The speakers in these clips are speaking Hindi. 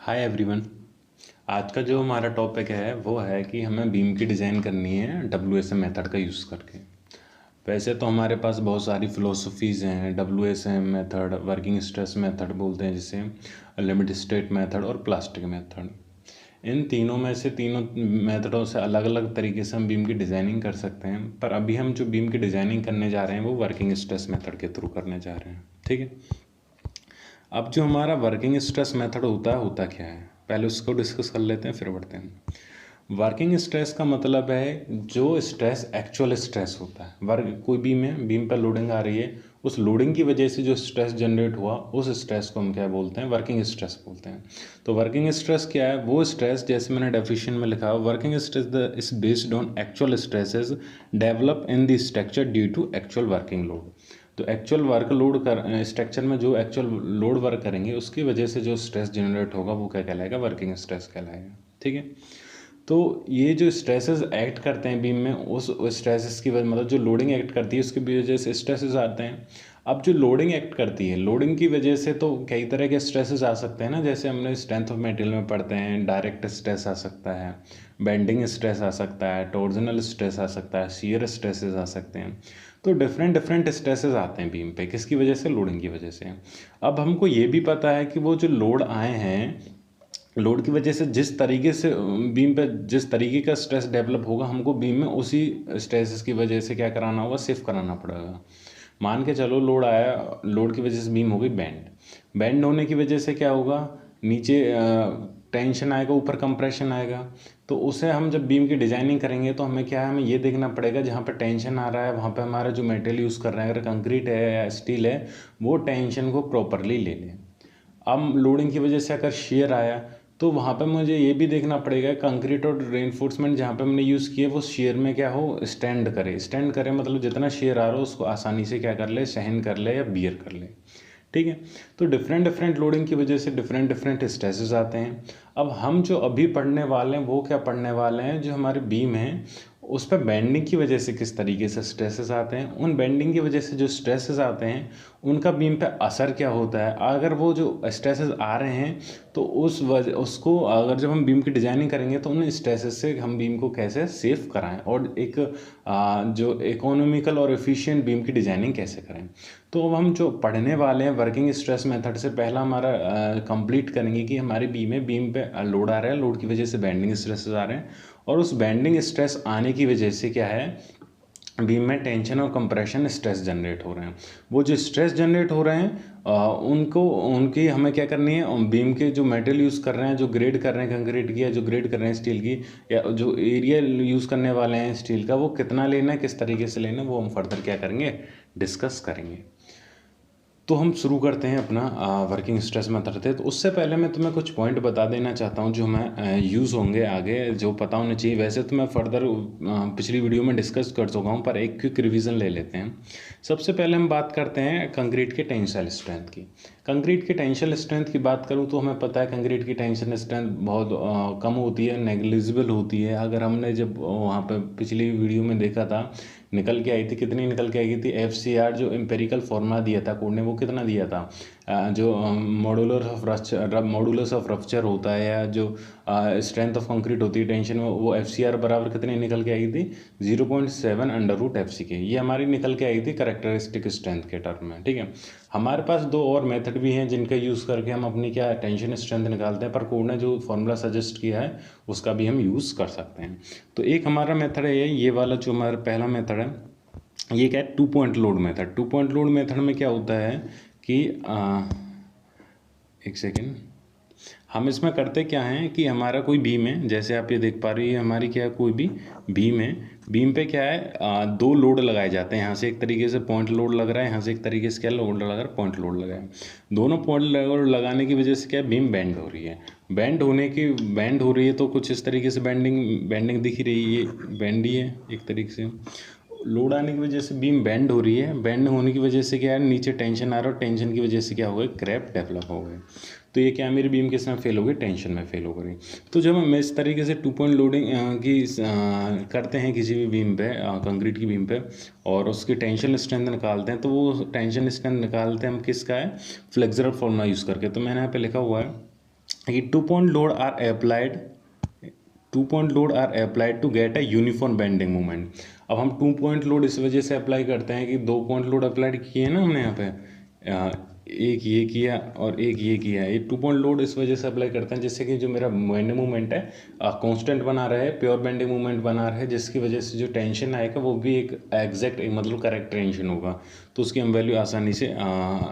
Hi everyone. आज का जो हमारा टॉपिक है वो है कि हमें बीम की डिज़ाइन करनी है WSM मेथड का यूज़ करके। वैसे तो हमारे पास बहुत सारी फ़िलोसफीज़ हैं। WSM method, working stress method बोलते हैं जिसे, लिमिट स्टेट मेथड और प्लास्टिक मेथड। इन तीनों में से तीनों मेथडों से अलग अलग तरीके से हम बीम की डिज़ाइनिंग कर सकते हैं, पर अभी हम जो बीम की डिज़ाइनिंग करने जा रहे हैं वो वर्किंग स्ट्रेस मेथड के थ्रू करने जा रहे हैं। ठीक है। अब जो हमारा वर्किंग स्ट्रेस मेथड होता क्या है, पहले उसको डिस्कस कर लेते हैं फिर बढ़ते हैं। वर्किंग स्ट्रेस का मतलब है जो स्ट्रेस एक्चुअल स्ट्रेस होता है। वर्क कोई बीम पर लोडिंग आ रही है, उस लोडिंग की वजह से जो स्ट्रेस जनरेट हुआ उस स्ट्रेस को हम क्या बोलते हैं, वर्किंग स्ट्रेस बोलते हैं। तो वर्किंग स्ट्रेस क्या है, वो स्ट्रेस जैसे मैंने डेफिनेशन में लिखा, working stress is based on actual stresses develop in the structure due to actual working load. तो एक्चुअल वर्क लोड कर स्ट्रक्चर में जो एक्चुअल लोड वर्क करेंगे उसकी वजह से जो स्ट्रेस जनरेट होगा वो क्या कहलाएगा, वर्किंग स्ट्रेस कहलाएगा। ठीक है। तो ये जो स्ट्रेसेस एक्ट करते हैं बीम में, उस स्ट्रेसेस की वजह, मतलब जो लोडिंग एक्ट करती है उसकी वजह से स्ट्रेसेस आते हैं। अब जो लोडिंग एक्ट करती है, लोडिंग की वजह से तो कई तरह के स्ट्रेसेस आ सकते हैं ना, जैसे हमने स्ट्रेंथ ऑफ मटेरियल में पढ़ते हैं, डायरेक्ट स्ट्रेस आ सकता है, बेंडिंग स्ट्रेस आ सकता है, टॉर्जनल स्ट्रेस आ सकता है, शियर स्ट्रेसेस आ सकते हैं। तो डिफरेंट डिफरेंट स्ट्रेसेस आते हैं बीम पे, किसकी वजह से, लोडिंग की वजह से। अब हमको ये भी पता है कि वो जो लोड आए हैं, लोड की वजह से जिस तरीके से बीम पे जिस तरीके का स्ट्रेस डेवलप होगा, हमको बीम में उसी स्ट्रेसेस की वजह से क्या कराना होगा, शिफ्ट कराना पड़ेगा। मान के चलो लोड आया, लोड की वजह से बीम हो गई बैंड होने की वजह से क्या होगा, नीचे टेंशन आएगा, ऊपर कंप्रेशन आएगा। तो उसे हम जब बीम की डिज़ाइनिंग करेंगे तो हमें क्या है, हमें ये देखना पड़ेगा जहाँ पे टेंशन आ रहा है वहाँ पे हमारा जो मटेरियल यूज़ कर रहे हैं, अगर कंक्रीट है या स्टील है, वो टेंशन को प्रॉपरली ले लें। अब लोडिंग की वजह से अगर शेयर आया तो वहाँ पे मुझे ये भी देखना पड़ेगा, कंक्रीट और रेनफोर्समेंट जहाँ पे हमने यूज़ किए वो शेयर में क्या हो, स्टैंड करे मतलब जितना शेयर आ रहा हो उसको आसानी से क्या कर ले, सहन कर ले या बियर कर ले। ठीक है। तो डिफरेंट डिफरेंट लोडिंग की वजह से डिफरेंट डिफरेंट स्ट्रेसेस आते हैं। अब हम जो अभी पढ़ने वाले हैं वो क्या पढ़ने वाले हैं, जो हमारे बीम है उस पर बेंडिंग की वजह से किस तरीके से स्ट्रेसेस आते हैं, उन बेंडिंग की वजह से जो स्ट्रेसेस आते हैं उनका बीम पे असर क्या होता है। अगर वो जो स्ट्रेसेस आ रहे हैं तो उसको अगर जब हम बीम की डिज़ाइनिंग करेंगे तो उन स्ट्रेसेस से हम बीम को कैसे सेफ कराएं और एक जो इकोनॉमिकल और एफिशिएंट बीम की डिज़ाइनिंग कैसे करें। तो अब हम जो पढ़ने वाले हैं वर्किंग स्ट्रेस मेथड से पहला हमारा कंप्लीट करेंगे कि हमारे बीम पे लोड आ रहा है, लोड की वजह से बेंडिंग स्ट्रेसेस आ रहे हैं, और उस बेंडिंग स्ट्रेस आने की वजह से क्या है, बीम में टेंशन और कंप्रेशन स्ट्रेस जनरेट हो रहे हैं। वो जो स्ट्रेस जनरेट हो रहे हैं उनकी हमें क्या करनी है, बीम के जो मटेरियल यूज़ कर रहे हैं, जो ग्रेड कर रहे हैं कंक्रीट की या जो ग्रेड कर रहे हैं स्टील की, या जो एरिया यूज़ करने वाले हैं स्टील का, वो कितना लेना है, किस तरीके से लेना है, वो हम फर्दर क्या करेंगे, डिस्कस करेंगे। तो हम शुरू करते हैं अपना वर्किंग स्ट्रेस मेथड से। तो उससे पहले मैं तुम्हें कुछ पॉइंट बता देना चाहता हूँ जो हमें यूज़ होंगे आगे, जो पता होने चाहिए। वैसे तो मैं फर्दर पिछली वीडियो में डिस्कस कर चुका हूँ, पर एक क्विक रिवीजन ले लेते हैं। सबसे पहले हम बात करते हैं कंक्रीट के टेंसाइल स्ट्रेंथ की। कंक्रीट की टेंसाइल स्ट्रेंथ की बात करूँ तो हमें पता है कंक्रीट की टेंसाइल स्ट्रेंथ बहुत कम होती है, नेग्लिजिबल होती है। अगर हमने जब वहाँ पर पिछली वीडियो में देखा था, निकल के आई थी, कितनी निकल के आई थी, FCR जो एम्पेरिकल फॉर्मूला दिया था कोड ने, वो कितना दिया था, जो मॉडुलस ऑफ रप्चर होता है या जो स्ट्रेंथ ऑफ कंक्रीट होती है टेंशन में, वो FCR बराबर कितनी निकल के आई थी, 0.7 √FC के। ये हमारी निकल के आई थी करेक्टरिस्टिक स्ट्रेंथ के टर्म में। ठीक है। हमारे पास दो और मेथड भी हैं जिनका यूज़ करके हम अपनी क्या टेंशन स्ट्रेंथ निकालते हैं, पर कोड ने जो फॉर्मूला सजेस्ट किया है उसका भी हम यूज़ कर सकते हैं। तो एक हमारा मेथड है ये वाला, जो हमारा पहला मेथड है, ये क्या है, 2 point load method. 2 point load method में क्या होता है कि एक सेकेंड, हम इसमें करते क्या हैं कि हमारा कोई बीम है, जैसे आप ये देख पा रही है हमारी क्या है, कोई भी बीम है, बीम पे क्या है, दो लोड लगाए जाते हैं। यहाँ से एक तरीके से पॉइंट लोड लग रहा है, यहाँ से एक तरीके से क्या लोड लगा रहा है, पॉइंट लोड लगा है। दोनों पॉइंट लोड लगाने की वजह से क्या है, बीम बेंड हो रही है। बेंड हो रही है तो कुछ इस तरीके से बेंडिंग दिख रही है, ये बेंड ही है एक तरीके से। लोड आने की वजह से बीम बेंड हो रही है, बेंड होने की वजह से क्या है, नीचे टेंशन आ रहा है, और टेंशन की वजह से क्या हो गया, क्रैक डेवलप हो गए। तो ये क्या, मेरी बीम किस में फेल हो गई, टेंशन में फेल हो गई। तो जब हम इस तरीके से 2 पॉइंट लोडिंग की करते हैं किसी भी बीम पे, कंक्रीट की बीम पे, और उसकी टेंशन स्ट्रेंथ निकालते हैं, तो वो टेंशन स्ट्रेंथ निकालते हैं हम किसका है, फ्लेक्सुरल फॉर्मूला यूज़ करके। तो मैंने यहाँ पे लिखा हुआ है कि 2 point load are applied 2 point load are applied to get a uniform bending moment। अब हम 2 point load इस वजह से अप्लाई करते हैं कि 2 point load अप्लाई किए ना हमने यहाँ पे, एक ये किया और एक ये किया। ये 2 point लोड इस वजह से अप्लाई करते हैं जिससे कि जो मेरा बेंडिंग मूवमेंट है कांस्टेंट बना रहे, प्योर बेंडिंग मूवमेंट बना रहे, जिसकी वजह से जो टेंशन आएगा वो भी एक एग्जैक्ट मतलब करेक्ट टेंशन होगा। तो उसकी हम वैल्यू आसानी से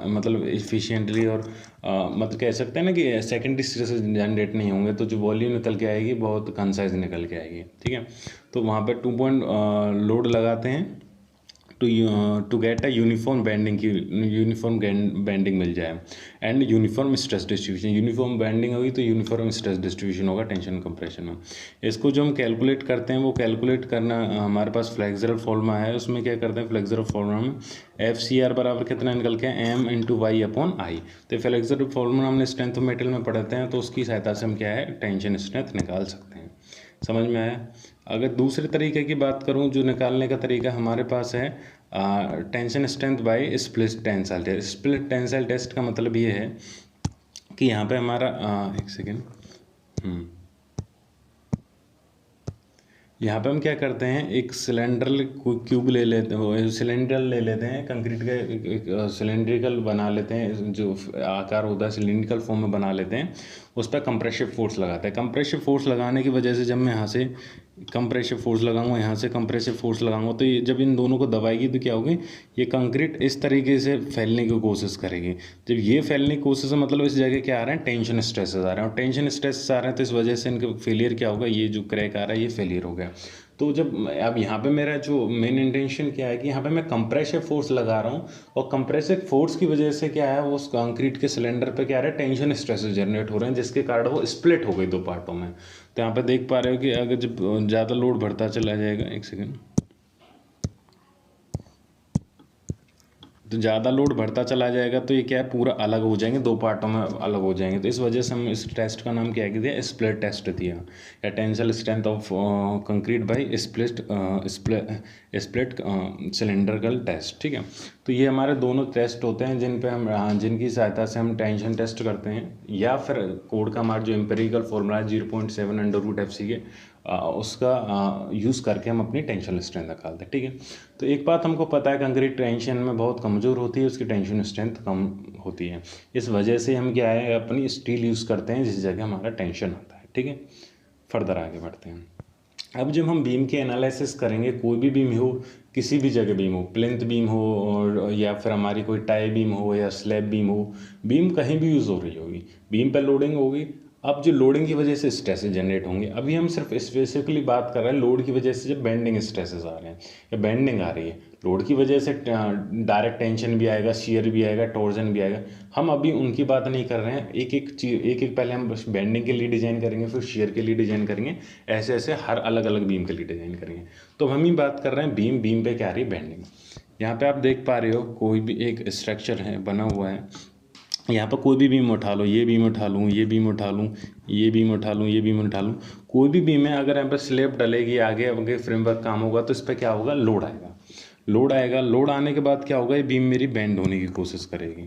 मतलब इफिशिएंटली और मतलब कह सकते हैं ना कि सेकेंडरी स्ट्रेस जनरेट नहीं होंगे, तो जो वॉल्यूम निकल के आएगी बहुत कंसाइज निकल के आएगी। ठीक है, तो वहाँ पर 2 point लोड लगाते हैं to get a uniform bending की यूनिफॉर्म बेंडिंग मिल जाए and uniform stress distribution. Uniform bending होगी तो यूनिफॉर्म स्ट्रेस डिस्ट्रीब्यूशन होगा टेंशन कंप्रेशन में। इसको जो हम कैलकुलेट करते हैं वो कैलकुलेट करना हमारे पास फ्लेक्सुरल फॉर्मूला है। उसमें क्या करते हैं फ्लेक्सुरल फॉर्मूला में FCR बराबर कितना निकल के M × Y/I। तो फ्लेक्सुरल फॉर्मूला हमने स्ट्रेंथ ऑफ मेटल में पढ़ते हैं, तो उसकी सहायता से हम क्या है टेंशन स्ट्रेंथ निकाल सकते हैं। समझ में आया। अगर दूसरे तरीके की बात करूं, जो निकालने का तरीका हमारे पास है tension strength by split tensile test. Split tensile test का मतलब ये है कि यहाँ पे हमारा एक सेकेंड, यहाँ पे हम क्या करते हैं एक सिलेंडर क्यूब ले लेते हैं, सिलेंडर ले लेते हैं कंक्रीट का, एक सिलेंड्रिकल बना लेते हैं, जो आकार होता है सिलेंड्रिकल फॉर्म में बना लेते हैं। उस पर कंप्रेसिव फोर्स लगाते हैं। कंप्रेसिव फोर्स लगाने की वजह से जब मैं यहाँ से कंप्रेसिव फोर्स लगाऊंगा, यहाँ से कंप्रेसिव फोर्स लगाऊंगा, तो ये जब इन दोनों को दबाएगी तो क्या होगी, ये कंक्रीट इस तरीके से फैलने की कोशिश करेगी। जब ये फैलने की कोशिश है मतलब इस जगह क्या आ रहे हैं टेंशन स्ट्रेसेस आ रहे हैं, और टेंशन स्ट्रेसेस आ रहे हैं तो इस वजह से इनका फेलियर क्या होगा, ये जो क्रैक आ रहा है ये फेलियर हो गया। तो जब अब यहाँ पे मेरा जो मेन इंटेंशन क्या है कि यहाँ पे मैं कंप्रेसिव फोर्स लगा रहा हूँ, और कंप्रेसिव फोर्स की वजह से क्या है वो उस कंक्रीट के सिलेंडर पे क्या है टेंशन स्ट्रेसेस जनरेट हो रहे हैं, जिसके कारण वो स्प्लिट हो गई 2 पार्टों में। तो यहाँ पे देख पा रहे हो कि अगर जब ज़्यादा लोड बढ़ता चला जाएगा, एक सेकेंड, तो ज़्यादा लोड बढ़ता चला जाएगा तो ये क्या है पूरा अलग हो जाएंगे, 2 पार्टों में अलग हो जाएंगे। तो इस वजह से हम इस टेस्ट का नाम क्या दिया, स्प्लिट टेस्ट दिया, या tensile strength of concrete by split cylindrical test. ठीक है, तो ये हमारे दोनों टेस्ट होते हैं जिन पे हम जिनकी सहायता से हम टेंशन टेस्ट करते हैं, या फिर कोड का हमारा जो एम्पेरिकल फॉर्मूला है 0.7 √FC उसका यूज़ करके हम अपनी टेंशन स्ट्रेंथ निकालते हैं। ठीक है, तो एक बात हमको पता है कंक्रीट टेंशन में बहुत कमज़ोर होती है, उसकी टेंशन स्ट्रेंथ कम होती है। इस वजह से हम क्या है अपनी स्टील यूज़ करते हैं जिस जगह हमारा टेंशन आता है। ठीक है, फर्दर आगे बढ़ते हैं। अब जब हम बीम के एनालिसिस करेंगे, कोई भी बीम हो, किसी भी जगह बीम हो, प्लिंथ बीम हो और या फिर हमारी कोई टाई बीम हो या स्लैब बीम हो, बीम कहीं भी यूज़ हो रही होगी, बीम पर लोडिंग होगी। अब जो लोडिंग की वजह से स्ट्रेसेस जनरेट होंगे, अभी हम सिर्फ स्पेसिफिकली बात कर रहे हैं लोड की वजह से जब बेंडिंग स्ट्रेसेस आ रहे हैं या बेंडिंग आ रही है, लोड की वजह से डायरेक्ट टेंशन भी आएगा, शियर भी आएगा, टॉर्जन भी आएगा। हम अभी उनकी बात नहीं कर रहे हैं, एक एक चीज एक एक पहले हम बेंडिंग के लिए डिज़ाइन करेंगे, फिर शियर के लिए डिज़ाइन करेंगे, ऐसे ऐसे हर अलग अलग बीम के लिए डिज़ाइन करेंगे। तो हम ही बात कर रहे हैं बीम पे क्या आ रही है बेंडिंग। यहाँ पे आप देख पा रहे हो कोई भी एक स्ट्रक्चर है बना हुआ है, यहाँ पर कोई भी बीम उठा लो, ये बीम उठा लूँ, ये बीम उठा लूँ, ये बीम उठा लूँ, ये बीम उठा लूँ, कोई भी बीम है, अगर यहाँ पर स्लैब डलेगी आगे फ्रेमवर्क काम होगा तो इस पर क्या होगा, लोड आएगा। लोड आने के बाद क्या होगा, ये बीम मेरी बेंड होने की कोशिश करेगी।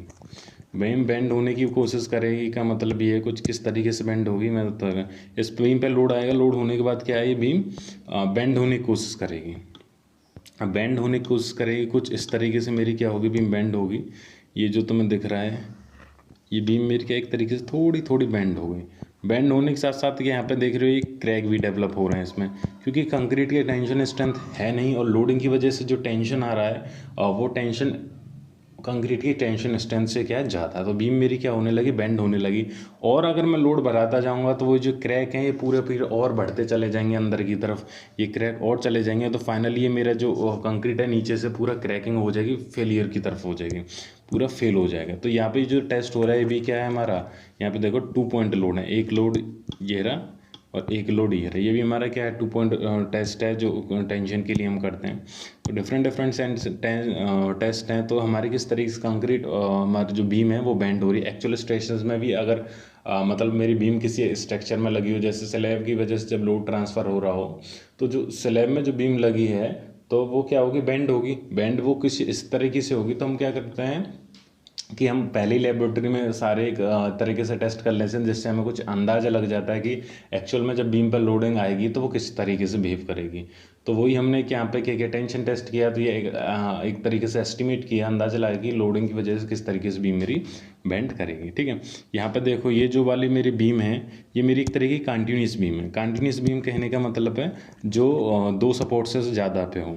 बीम बेंड होने की कोशिश करेगी का मतलब ये है कुछ किस तरीके से बेंड होगी, मैं बताऊँगा। इस बीम पे लोड आएगा, लोड होने के बाद क्या है, ये बीम बेंड होने की कोशिश करेगी। अब बेंड होने की कोशिश करेगी कुछ इस तरीके से, मेरी क्या होगी, बीम बेंड होगी। ये जो तुम्हें दिख रहा है ये बीम मेरी क्या एक तरीके से थोड़ी थोड़ी बेंड हो गई। बेंड होने के साथ साथ यहाँ पे देख रहे हो ये क्रैक भी डेवलप हो रहे हैं इसमें, क्योंकि कंक्रीट की टेंशन स्ट्रेंथ है नहीं, और लोडिंग की वजह से जो टेंशन आ रहा है वो टेंशन कंक्रीट की टेंशन स्ट्रेंथ से क्या है ज़्यादा, तो बीम मेरी क्या होने लगी, बेंड होने लगी। और अगर मैं लोड बढ़ाता जाऊंगा तो वो जो क्रैक हैं ये पूरे फिर और बढ़ते चले जाएंगे अंदर की तरफ, ये क्रैक और चले जाएंगे, तो फाइनली ये मेरा जो कंक्रीट है नीचे से पूरा क्रैकिंग हो जाएगी, फेलियर की तरफ हो जाएगी, पूरा फेल हो जाएगा। तो यहाँ पे जो टेस्ट हो रहा है भी क्या है हमारा, यहाँ पे देखो 2 पॉइंट लोड है, एक लोड ये रहा और एक लोड ये रहा, ये भी हमारा क्या है 2 पॉइंट टेस्ट है जो टेंशन के लिए हम करते हैं। तो डिफरेंट टेस्ट हैं। तो हमारी किस तरीके से कंक्रीट हमारी जो बीम है वो बेंड हो रही है। एक्चुअल स्ट्रेसेस में भी अगर मतलब मेरी बीम किसी स्ट्रक्चर में लगी हो, जैसे स्लैब की वजह से जब लोड ट्रांसफ़र हो रहा हो, तो जो स्लैब में जो बीम लगी है तो वो क्या होगी, बेंड होगी। बेंड वो किसी इस तरीके से होगी, तो हम क्या करते हैं कि हम पहले ही लेबोरेटरी में सारे एक तरीके से टेस्ट कर लेते हैं, जिससे हमें कुछ अंदाज़ा लग जाता है कि एक्चुअल में जब बीम पर लोडिंग आएगी तो वो किस तरीके से बिहेव करेगी। तो वही हमने यहाँ पे क्या टेंशन टेस्ट किया, तो ये एक तरीके से एस्टिमेट किया, अंदाज़ा लगा कि लोडिंग की वजह से किस तरीके से बीम मेरी बेंड करेगी। ठीक है, यहाँ पे देखो ये जो वाली मेरी बीम है ये मेरी एक तरीके की कंटिन्यूस बीम है। कंटिन्यूस बीम कहने का मतलब है जो दो सपोर्ट से ज़्यादा पे हो,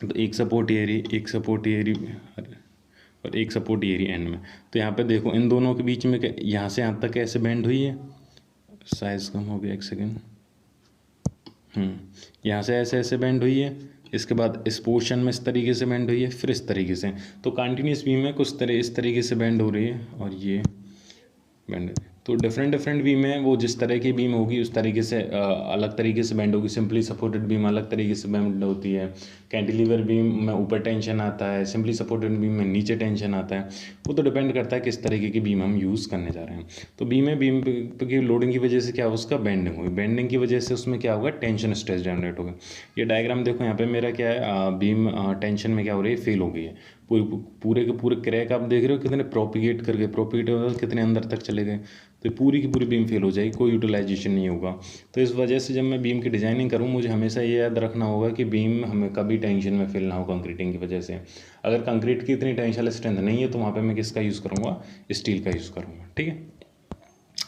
तो एक सपोर्ट एरी, एक सपोर्ट एरी और एक सपोर्ट एरी एंड में। तो यहाँ पे देखो इन दोनों के बीच में यहाँ से यहाँ तक कैसे बेंड हुई है, साइज़ कम हो गया, एक सेकेंड। यहाँ से ऐसे ऐसे बेंड हुई है, इसके बाद इस पोर्शन में इस तरीके से बेंड हुई है, फिर इस तरीके से। तो कंटिन्यूस बीम में कुछ तरह इस तरीके से बेंड हो रही है और ये बेंड। तो डिफरेंट बीम है, वो जिस तरह की बीम होगी उस तरीके से अलग तरीके से बेंड होगी। सिंपली सपोर्टेड बीम अलग तरीके से बेंड होती है, कैंटिलीवर बीम में ऊपर टेंशन आता है, सिंपली सपोर्टेड बीम में नीचे टेंशन आता है। वो तो डिपेंड करता है किस तरीके की बीम हम यूज़ करने जा रहे हैं। तो बीम की लोडिंग की वजह से क्या उसका बेंडिंग हुई, बेंडिंग की वजह से उसमें क्या होगा, टेंशन स्ट्रेस जनरेट होगा। ये डायग्राम देखो यहाँ पे मेरा क्या है, बीम टेंशन में क्या हो रही है, फेल हो गई है। पूरे के पूरे क्रैक आप देख रहे हो कितने प्रोपिगेट करके, प्रोपिगेट कितने अंदर तक चले गए, तो पूरी की पूरी बीम फेल हो जाएगी, कोई यूटिलाइजेशन नहीं होगा। तो इस वजह से जब मैं बीम की डिज़ाइनिंग करूँ मुझे हमेशा ये याद रखना होगा कि बीम हमें कभी टेंशन में फेल ना हो कंक्रीटिंग की वजह से। अगर कंक्रीट की इतनी टेंशन स्ट्रेंथ नहीं है तो वहाँ पे मैं किसका यूज़ करूँगा, स्टील का यूज़ करूँगा। ठीक है,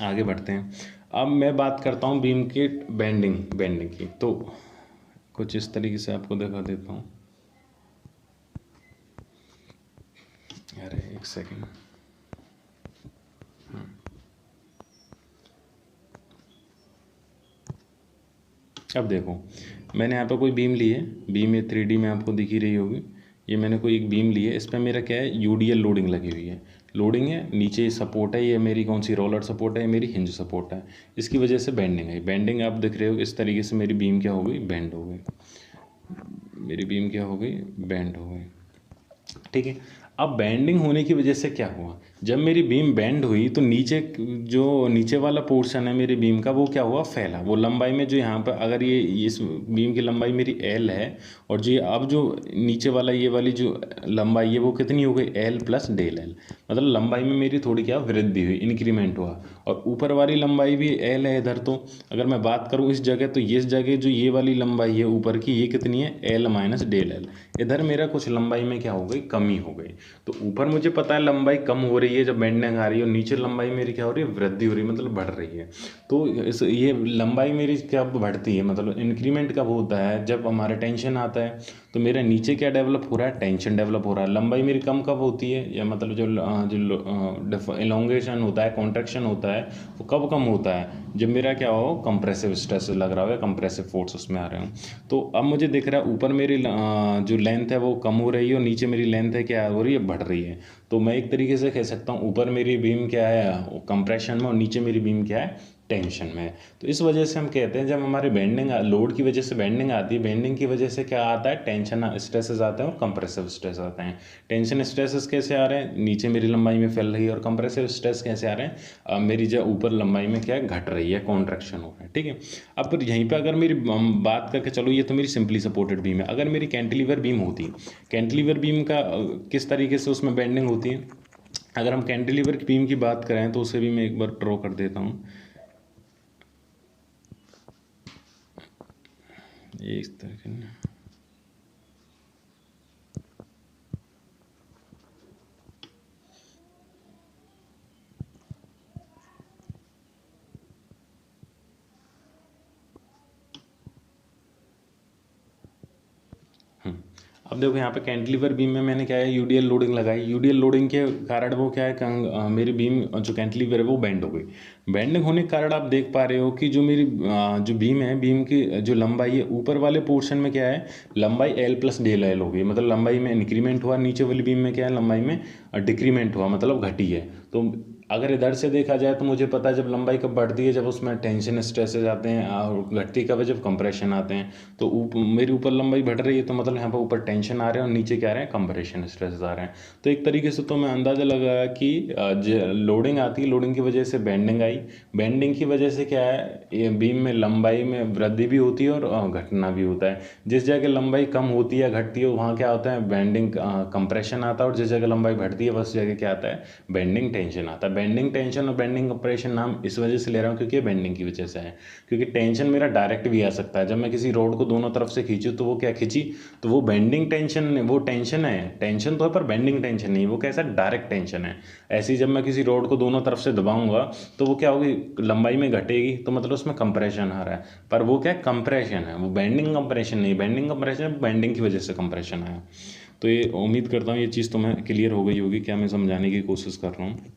आगे बढ़ते हैं। अब मैं बात करता हूँ बीम की बेंडिंग की। तो कुछ इस तरीके से आपको दिखा देता हूँ। अरे एक सेकेंड, अब देखो मैंने यहाँ पे कोई बीम ली है, बीम ये 3D में आपको दिख ही रही होगी। ये मैंने कोई एक बीम ली है, इस पर मेरा क्या है, यूडीएल लोडिंग लगी हुई है। लोडिंग है, नीचे सपोर्ट है, ये मेरी कौन सी रोलर सपोर्ट है, ये मेरी हिंज सपोर्ट है। इसकी वजह से बेंडिंग है, बेंडिंग आप दिख रहे हो इस तरीके से मेरी बीम क्या हो गई, बेंड हो गई, मेरी बीम क्या हो गई, बेंड हो गई। ठीक है, अब बेंडिंग होने की वजह से क्या हुआ, जब मेरी बीम बेंड हुई तो नीचे जो नीचे वाला पोर्शन है मेरी बीम का वो क्या हुआ, फैला। वो लंबाई में जो यहाँ पर अगर ये इस बीम की लंबाई मेरी एल है और जो अब जो नीचे वाला ये वाली जो लंबाई है वो कितनी हो गई, एल प्लस डेल एल। मतलब लंबाई में मेरी थोड़ी क्या वृद्धि हुई, इंक्रीमेंट हुआ। और ऊपर वाली लंबाई भी एल है इधर। तो अगर मैं बात करूँ इस जगह, तो इस जगह जो ये वाली लंबाई है ऊपर की ये कितनी है, एल माइनस डेल एल। इधर मेरा कुछ लंबाई में क्या हो गई, कमी हो गई। तो ऊपर मुझे पता है लंबाई कम हो रही है जब बेंडिंग आ रही है, और नीचे लंबाई मेरी क्या हो रही है, वृद्धि हो रही है, मतलब बढ़ रही है। तो ये लंबाई मेरी कब बढ़ती है, मतलब इंक्रीमेंट कब होता है, जब हमारा टेंशन आता है। तो मेरा नीचे क्या डेवलप हो रहा है, टेंशन डेवलप हो रहा है। लंबाई मेरी कम कब होती है, या मतलब जो इलोंगेशन होता है, कॉन्ट्रैक्शन होता है, वो कब कम होता है, जब मेरा क्या हो, कंप्रेसिव स्ट्रेस लग रहा है, कंप्रेसिव फोर्स उसमें आ रहे हो। तो अब मुझे दिख रहा है ऊपर मेरी जो लेंथ है वो कम हो रही है और नीचे मेरी लेंथ है क्या हो रही है, बढ़ रही है। तो मैं एक तरीके से कह सकता हूँ ऊपर मेरी बीम क्या है, कंप्रेशन में, और नीचे मेरी बीम क्या है, टेंशन में। तो इस वजह से हम कहते हैं जब हमारे बेंडिंग लोड की वजह से बेंडिंग आती है, बेंडिंग की वजह से क्या आता है, टेंशन स्ट्रेसेस आते हैं और कंप्रेसिव स्ट्रेस आते हैं। टेंशन स्ट्रेसेस कैसे आ रहे हैं, नीचे मेरी लंबाई में फैल रही है, और कंप्रेसिव स्ट्रेस कैसे आ रहे हैं, मेरी जो ऊपर लंबाई में क्या है, घट रही है, कॉन्ट्रैक्शन हो रहा है। ठीक है, अब फिर यहीं पर अगर मेरी बात करके चलो, ये तो मेरी सिंपली सपोर्टेड बीम है। अगर मेरी कैंटिलीवर बीम होती, कैंटिलीवर बीम का किस तरीके से उसमें बेंडिंग होती है। अगर हम कैंटिलीवर की बीम की बात करें तो उसे भी मैं एक बार ड्रॉ कर देता हूँ। इस तरह अब देखो यहाँ पे कैंटिलीवर बीम में मैंने क्या है, यूडीएल लोडिंग लगाई। यूडीएल लोडिंग के कारण वो क्या है, मेरी बीम जो कैंटिलीवर है वो बेंड हो गई। बेंडिंग होने के कारण आप देख पा रहे हो कि जो मेरी जो बीम है, बीम की जो लंबाई है ऊपर वाले पोर्शन में क्या है, लंबाई एल प्लस डेल एल हो गई, मतलब लंबाई में इंक्रीमेंट हुआ। नीचे वाली बीम में क्या है, लंबाई में डिक्रीमेंट हुआ, मतलब घटी है। तो अगर इधर से देखा जाए तो मुझे पता है जब लंबाई कब बढ़ती है, जब उसमें टेंशन स्ट्रेसेस आते हैं, और घटती कब है, जब कंप्रेशन आते हैं। तो मेरी ऊपर लंबाई बढ़ रही है तो मतलब यहाँ पर ऊपर टेंशन आ रहे हैं और नीचे क्या आ रहे हैं, कंप्रेशन स्ट्रेसेस आ रहे हैं। तो एक तरीके से तो मैं अंदाज़ा लगाया कि लोडिंग आती है, लोडिंग की वजह से बेंडिंग आई, आई। बेंडिंग की वजह से क्या है, ये बीम में लंबाई में वृद्धि भी होती है और घटना भी होता है। जिस जगह लंबाई कम होती है घटती है वहाँ क्या होता है, बेंडिंग कंप्रेशन आता है, और जिस जगह लंबाई बढ़ती है उस जगह क्या आता है, बेंडिंग टेंशन आता है। बेंडिंग टेंशन और बेंडिंग कंप्रेशन नाम इस वजह से ले रहा हूँ क्योंकि बेंडिंग की वजह से है, क्योंकि टेंशन मेरा डायरेक्ट भी आ सकता है। जब मैं किसी रोड को दोनों तरफ से खींचूँ तो वो क्या खींची, तो वो बेंडिंग टेंशन, वो टेंशन है, टेंशन तो है पर बेंडिंग टेंशन नहीं, वो कैसा डायरेक्ट टेंशन है। ऐसे ही जब मैं किसी रोड को दोनों तरफ से दबाऊंगा तो वो क्या होगी, लंबाई में घटेगी, तो मतलब उसमें कंप्रेशन आ रहा है, पर वो क्या कंप्रेशन है, वो बेंडिंग कंप्रेशन नहीं। बेंडिंग कंप्रेशन बेंडिंग की वजह से कंप्रेशन आया। तो ये उम्मीद करता हूँ ये चीज़ तुम्हें क्लियर हो गई होगी, क्या मैं समझाने की कोशिश कर रहा हूँ।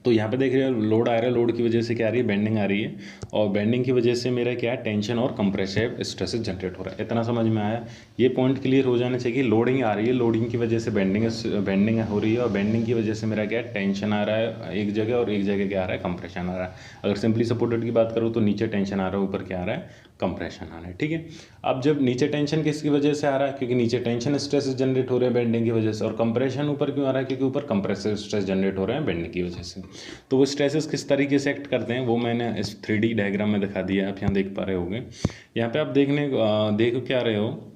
तो यहाँ पे देख रहे हो लोड आ रहा है, लोड की वजह से क्या आ रही है, बेंडिंग आ रही है, और बेंडिंग की वजह से मेरा क्या है, टेंशन और कंप्रेसिव स्ट्रेसेस जनरेट हो रहा है। इतना समझ में आया, ये पॉइंट क्लियर हो जाने चाहिए। लोडिंग आ रही है, लोडिंग की वजह से बेंडिंग हो रही है, और बेंडिंग की वजह से मेरा क्या है, टेंशन आ रहा है एक जगह, और एक जगह क्या आ रहा है, कंप्रेशन आ रहा है। अगर सिंपली सपोर्टेड की बात करूँ तो नीचे टेंशन आ रहा है, ऊपर क्या आ रहा है, कंप्रेशन आ रहा है। ठीक है, अब जब नीचे टेंशन किसकी वजह से आ रहा है, क्योंकि नीचे टेंशन स्ट्रेस जनरेट हो रहे हैं बेंडिंग की वजह से, और कंप्रेशन ऊपर क्यों आ रहा है, क्योंकि ऊपर कंप्रेसिव स्ट्रेस जनरेट हो रहे हैं बेंडिंग की वजह से। तो वो स्ट्रेसेस किस तरीके से एक्ट करते हैं वो मैंने इस 3D डायग्राम में दिखा दिया, आप यहाँ देख पा रहे होंगे। यहाँ पे आप देख क्या रहे हो,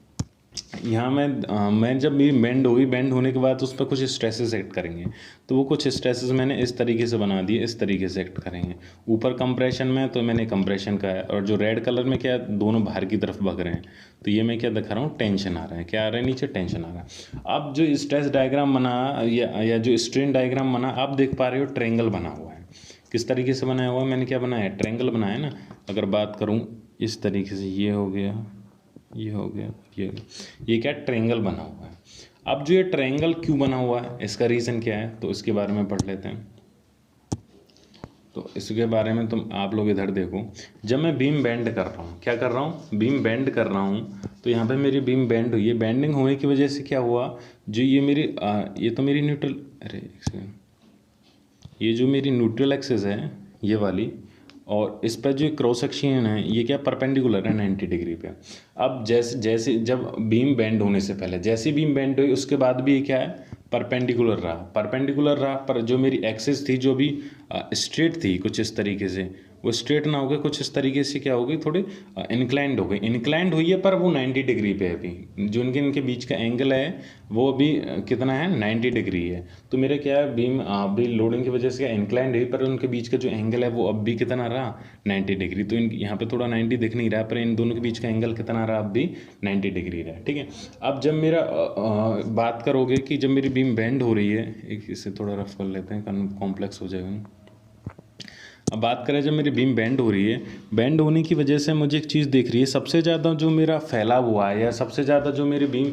यहाँ मैं जब मेरी बेंड होगी, बेंड होने के बाद उस पर कुछ स्ट्रेसेस एक्ट करेंगे, तो वो कुछ स्ट्रेसेस मैंने इस तरीके से बना दिए, इस तरीके से एक्ट करेंगे। ऊपर कंप्रेशन में तो मैंने कंप्रेशन का है, और जो रेड कलर में क्या है, दोनों बाहर की तरफ भग रहे हैं, तो ये मैं क्या दिखा रहा हूँ, टेंशन आ रहा है, क्या आ रहा है, नीचे टेंशन आ रहा है। अब जो स्ट्रेस डायग्राम बना या जो स्ट्रेन डायग्राम बना, आप देख पा रहे हो ट्रायंगल बना हुआ है। किस तरीके से बनाया हुआ है, मैंने क्या बनाया है, ट्रायंगल बनाया है ना। अगर बात करूँ इस तरीके से, ये हो गया, ये हो गया, ये क्या ट्रायंगल बना हुआ है। अब जो ये ट्रायंगल क्यों बना हुआ है, इसका रीज़न क्या है, तो इसके बारे में पढ़ लेते हैं। तो इसके बारे में तुम आप लोग इधर देखो, जब मैं बीम बेंड कर रहा हूँ, क्या कर रहा हूँ, बीम बेंड कर रहा हूँ, तो यहाँ पे मेरी बीम बेंड हुई है। बेंडिंग होने की वजह से क्या हुआ, जो ये मेरी ये तो मेरी न्यूट्रल, अरे एक सेकंड, ये जो मेरी न्यूट्रल एक्सिस है ये वाली, और इस पर जो क्रॉस सेक्शन है ये क्या परपेंडिकुलर है 90 डिग्री पे। अब जैसे जैसे जब बीम बेंड होने से पहले, जैसे बीम बेंड हुई उसके बाद भी ये क्या है, परपेंडिकुलर रहा, पर जो मेरी एक्सिस थी जो भी स्ट्रेट थी कुछ इस तरीके से, वो स्ट्रेट ना हो गए, कुछ इस तरीके से क्या हो गई, थोड़ी इंक्लाइंड हो गई। इंक्लाइंड हुई है पर वो 90 डिग्री पे है अभी, जो इनके बीच का एंगल है वो अभी कितना है, 90 डिग्री है। तो मेरे क्या है, बीम अभी लोडिंग की वजह से इंक्लाइंड हुई, पर उनके बीच का जो एंगल है वो अब भी कितना रहा, 90 डिग्री। तो यहाँ पे थोड़ा 90 दिख नहीं रहा, पर इन दोनों के बीच का एंगल कितना रहा, अब भी 90 डिग्री रहा। ठीक है, अब जब मेरा बात करोगे कि जब मेरी बीम बेंड हो रही है, एक इसे थोड़ा रफ कर लेते हैं, कॉम्प्लेक्स हो जाएगा। अब बात करें जब मेरी बीम बेंड हो रही है, बेंड होने की वजह से मुझे एक चीज़ दिख रही है, सबसे ज़्यादा जो मेरा फैला हुआ है, या सबसे ज़्यादा जो मेरी बीम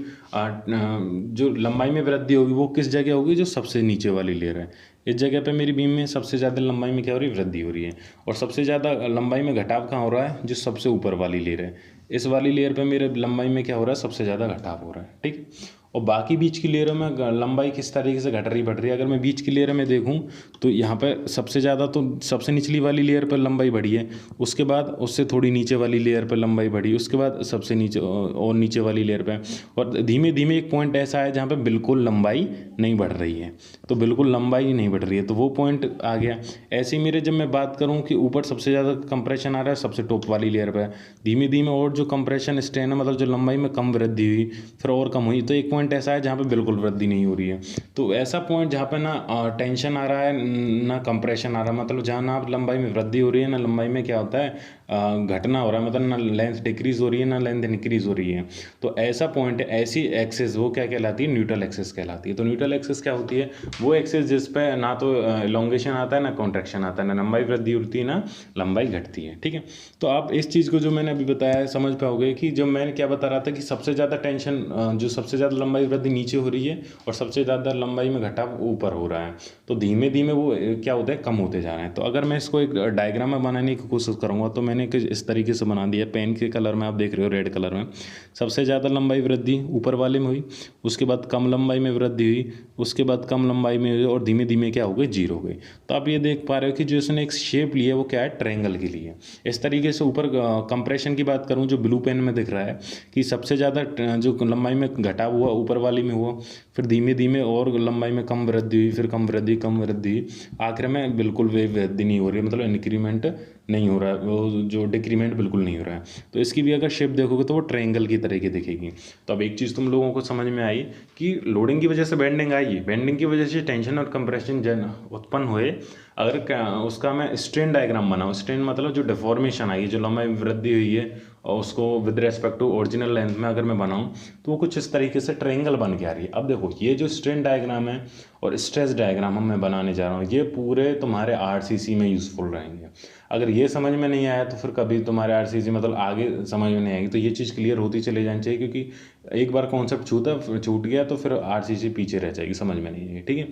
जो लंबाई में वृद्धि होगी वो किस जगह होगी, जो सबसे नीचे वाली लेयर है। इस जगह पे मेरी बीम में सबसे ज़्यादा लंबाई में क्या हो रही है, वृद्धि हो रही है। और सबसे ज़्यादा लंबाई में घटाव कहाँ हो रहा है, जो सबसे ऊपर वाली लेयर है। इस वाली लेयर पे मेरे लंबाई में क्या हो रहा है, सबसे ज़्यादा घटाव हो रहा है। ठीक, और बाकी बीच की लेयरों में लंबाई किस तरीके से घट रही बढ़ रही है। अगर मैं बीच की लेयर में देखूं तो यहाँ पर सबसे ज़्यादा तो सबसे निचली वाली लेयर पर लंबाई बढ़ी है, उसके बाद उससे थोड़ी नीचे वाली लेयर पर लंबाई बढ़ी, उसके बाद सबसे नीचे और नीचे वाली लेयर पर, और धीमे धीमे एक पॉइंट ऐसा है जहाँ पर बिल्कुल लंबाई नहीं बढ़ रही है। तो बिल्कुल लंबाई नहीं बढ़ रही है, तो वो पॉइंट आ गया। ऐसे ही मेरे जब मैं बात करूँ कि ऊपर सबसे ज़्यादा कंप्रेशन आ रहा है सबसे टॉप वाली लेयर पर, धीमे धीमे और जो कंप्रेशन स्ट्रेन है, मतलब जो लंबाई में कम वृद्धि हुई फिर और कम हुई, तो एक पॉइंट ऐसा है जहाँ पे बिल्कुल वृद्धि नहीं हो रही है। तो ऐसा पॉइंट जहाँ पे ना टेंशन आ रहा है ना कंप्रेशन आ रहा है, मतलब जहाँ ना लंबाई में वृद्धि हो रही है ना लंबाई में क्या होता है, घटना हो रहा है, मतलब ना लेंथ डिक्रीज हो रही है ना लेंथ इंक्रीज हो रही है। तो ऐसा पॉइंट, ऐसी एक्सिस वो क्या कहलाती है, न्यूट्रल एक्सिस कहलाती है। तो न्यूट्रल एक्सिस क्या होती है, वो एक्सिस जिस पे ना तो इलोंगेशन आता है ना कॉन्ट्रैक्शन आता है, ना लंबाई वृद्धि होती है ना लंबाई घटती है। ठीक है, तो आप इस चीज़ को जो मैंने अभी बताया है समझ पाओगे कि जब मैंने क्या बता रहा था कि सबसे ज़्यादा टेंशन जो सबसे ज़्यादा लंबाई वृद्धि नीचे हो रही है और सबसे ज़्यादा लंबाई में घटाव ऊपर हो रहा है, तो धीमे धीमे वो क्या होता है, कम होते जा रहे हैं। तो अगर मैं इसको एक डायग्राम में बनाने की कोशिश करूँगा तो मैंने इस तरीके से बना दिया, पेन के कलर में आप देख रहे हो रेड कलर में, सबसे ज़्यादा लंबाई वृद्धि ऊपर वाले में हुई, उसके बाद कम लंबाई में वृद्धि हुई, उसके बाद कम लंबाई में हुई, और धीमे धीमे क्या हो गई, जीरो हो गई। तो आप ये देख पा रहे हो कि जो इसने एक शेप लिया है वो क्या है, ट्रायंगल के लिए। इस तरीके से ऊपर कंप्रेशन की बात करूँ, जो ब्लू पेन में दिख रहा है कि सबसे ज़्यादा जो लंबाई में घटाव हुआ ऊपर वाली में हुआ, फिर धीमे धीमे और लंबाई में कम वृद्धि हुई, फिर कम वृद्धि कम वृद्धि, आखिर में बिल्कुल वे वृद्धि नहीं हो रही है, मतलब इंक्रीमेंट नहीं हो रहा है, वो जो डिक्रीमेंट बिल्कुल नहीं हो रहा है। तो इसकी भी अगर शेप देखोगे तो वो ट्रायंगल की तरह की दिखेगी। तो अब एक चीज़ तुम लोगों को समझ में आई कि लोडिंग की वजह से बेंडिंग आई, बेंडिंग की वजह से टेंशन और कंप्रेशन उत्पन्न हुए। अगर उसका मैं स्ट्रेन डायग्राम बनाऊँ, स्ट्रेन मतलब जो डिफॉर्मेशन आई, जो लंबाई वृद्धि हुई है, और उसको with respect to original length में अगर मैं बनाऊँ तो वो कुछ इस तरीके से ट्रायंगल बन के आ रही है। अब देखो ये जो स्ट्रेन डायग्राम है और स्ट्रेस डायग्राम मैं बनाने जा रहा हूँ, ये पूरे तुम्हारे आरसीसी में यूज़फुल रहेंगे। अगर ये समझ में नहीं आया तो फिर कभी तुम्हारे आरसीसी मतलब आगे समझ में नहीं आएगी। तो ये चीज़ क्लियर होती चली जानी चाहिए, क्योंकि एक बार कॉन्सेप्ट छूट गया तो फिर आरसीसी पीछे रह जाएगी, समझ में नहीं आएगी। ठीक है,